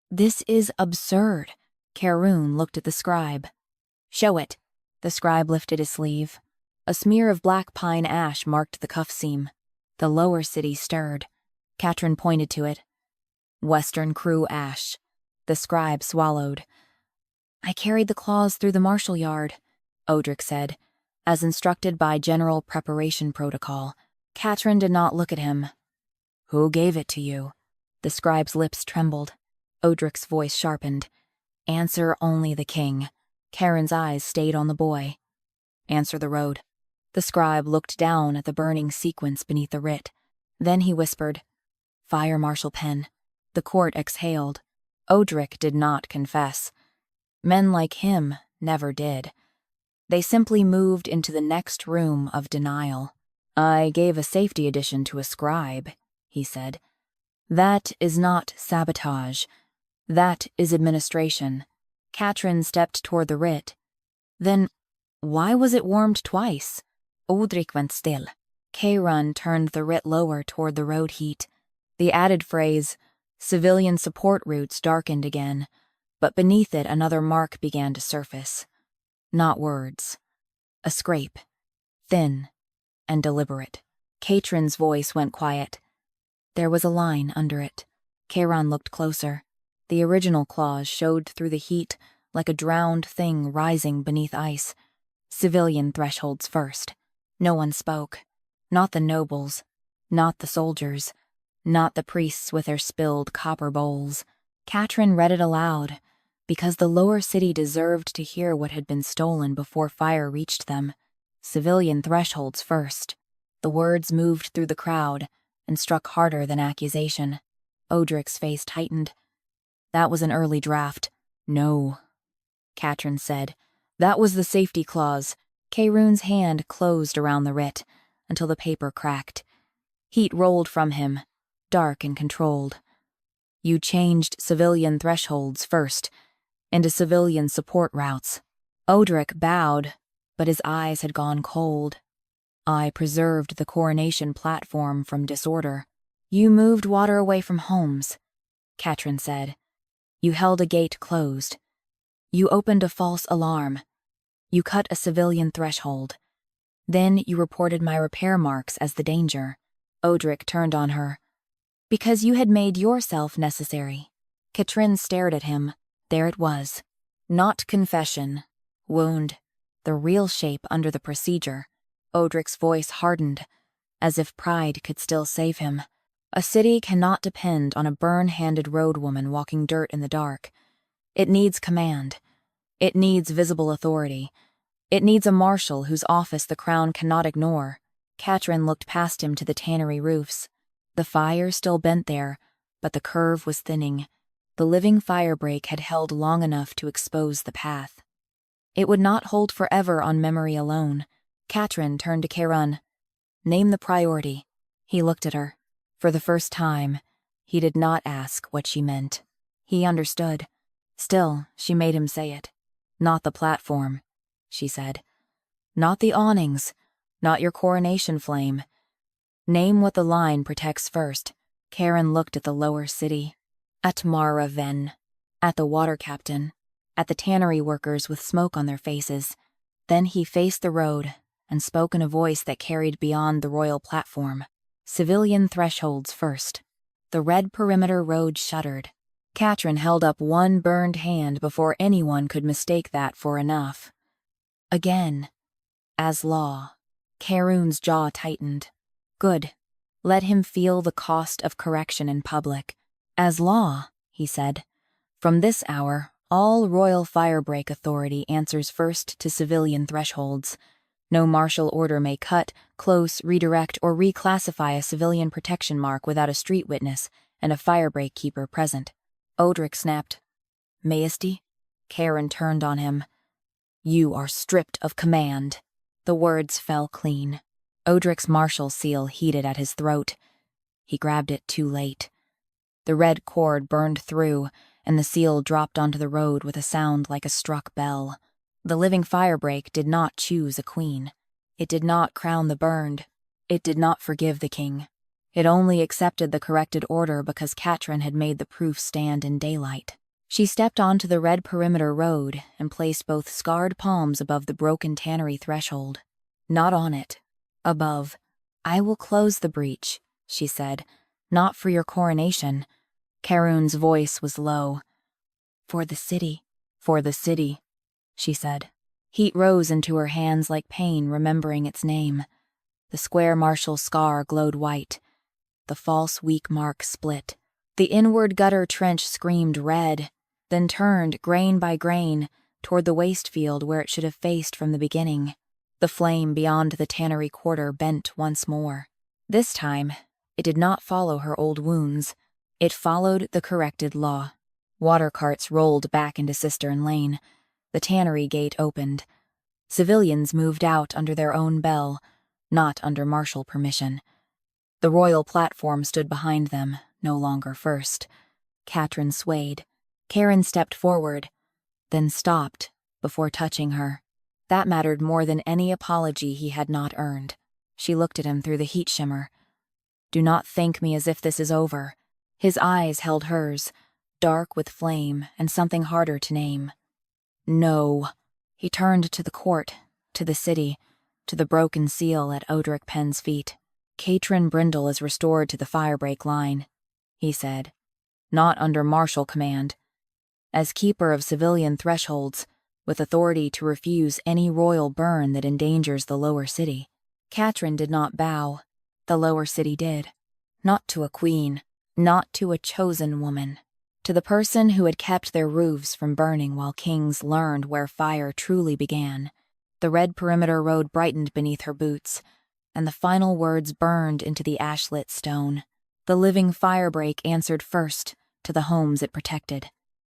This is absurd. Caerun looked at the scribe. Show it. The scribe lifted his sleeve. A smear of black pine ash marked the cuff seam. The lower city stirred. Catrin pointed to it. Western crew ash. The scribe swallowed. I carried the clause through the marshal yard, Odric said, as instructed by general preparation protocol. Catrin did not look at him. Who gave it to you? The scribe's lips trembled. Odric's voice sharpened. Answer only the king. Caerun's eyes stayed on the boy. Answer the road. The scribe looked down at the burning sequence beneath the writ. Then he whispered, Fire Marshal Penn. The court exhaled. Odric did not confess. Men like him never did. They simply moved into the next room of denial. I gave a safety addition to a scribe, he said. That is not sabotage. That is administration. Catrin stepped toward the writ. Then, why was it warmed twice? Odric went still. Caerun turned the writ lower toward the road heat. The added phrase, civilian support routes, darkened again, but beneath it another mark began to surface. Not words. A scrape. Thin and deliberate. Catrin's voice went quiet. There was a line under it. Caerun looked closer. The original clause showed through the heat like a drowned thing rising beneath ice. Civilian thresholds first. No one spoke. Not the nobles. Not the soldiers. Not the priests with their spilled copper bowls. Catrin read it aloud, because the lower city deserved to hear what had been stolen before fire reached them. Civilian thresholds first. The words moved through the crowd and struck harder than accusation. Odric's face tightened. That was an early draft. No, Catrin said. That was the safety clause. Caerun's hand closed around the writ until the paper cracked. Heat rolled from him, dark and controlled. You changed civilian thresholds first into civilian support routes. Odric bowed, but his eyes had gone cold. I preserved the coronation platform from disorder. You moved water away from homes, Catrin said. You held a gate closed. You opened a false alarm. You cut a civilian threshold. Then you reported my repair marks as the danger. Odric turned on her. Because you had made yourself necessary. Catrin stared at him. There it was. Not confession. Wound. The real shape under the procedure. Odric's voice hardened, as if pride could still save him. A city cannot depend on a burn-handed roadwoman walking dirt in the dark. It needs command. It needs visible authority. It needs a marshal whose office the crown cannot ignore. Catrin looked past him to the tannery roofs. The fire still bent there, but the curve was thinning. The living firebreak had held long enough to expose the path. It would not hold forever on memory alone. Catrin turned to Caerun. Name the priority. He looked at her. For the first time, he did not ask what she meant. He understood. Still, she made him say it. Not the platform, she said. Not the awnings. Not your coronation flame. Name what the line protects first. Caerun looked at the lower city. At Mara Ven. At the water captain. At the tannery workers with smoke on their faces. Then he faced the road and spoke in a voice that carried beyond the royal platform. Civilian thresholds first. The red perimeter road shuddered. Catrin held up one burned hand before anyone could mistake that for enough. Again. As law. Caerun's jaw tightened. Good. Let him feel the cost of correction in public. As law, he said. From this hour, all royal firebreak authority answers first to civilian thresholds. No martial order may cut, close, redirect, or reclassify a civilian protection mark without a street witness and a firebreak keeper present. Odric snapped. Majesty? Caerun turned on him. You are stripped of command. The words fell clean. Odric's martial seal heated at his throat. He grabbed it too late. The red cord burned through, and the seal dropped onto the road with a sound like a struck bell. The living firebreak did not choose a queen. It did not crown the burned. It did not forgive the king. It only accepted the corrected order because Catrin had made the proof stand in daylight. She stepped onto the red perimeter road and placed both scarred palms above the broken tannery threshold. Not on it. Above. I will close the breach, she said. Not for your coronation. Caerun's voice was low. For the city. For the city, she said. Heat rose into her hands like pain remembering its name. The square martial scar glowed white. The false weak mark split. The inward gutter trench screamed red, then turned, grain by grain, toward the waste field where it should have faced from the beginning. The flame beyond the tannery quarter bent once more. This time, it did not follow her old wounds. It followed the corrected law. Water carts rolled back into Cistern Lane. The tannery gate opened. Civilians moved out under their own bell, not under martial permission. The royal platform stood behind them, no longer first. Catrin swayed. Caerun stepped forward, then stopped before touching her. That mattered more than any apology he had not earned. She looked at him through the heat shimmer. Do not thank me as if this is over. His eyes held hers, dark with flame and something harder to name. No. He turned to the court, to the city, to the broken seal at Odric Penn's feet. Catrin Brindle is restored to the firebreak line, he said. Not under martial command. As keeper of civilian thresholds, with authority to refuse any royal burn that endangers the lower city. Catrin did not bow. The lower city did. Not to a queen. Not to a chosen woman. To the person who had kept their roofs from burning while kings learned where fire truly began. The red perimeter road brightened beneath her boots, and the final words burned into the ash-lit stone. The living firebreak answered first to the homes it protected.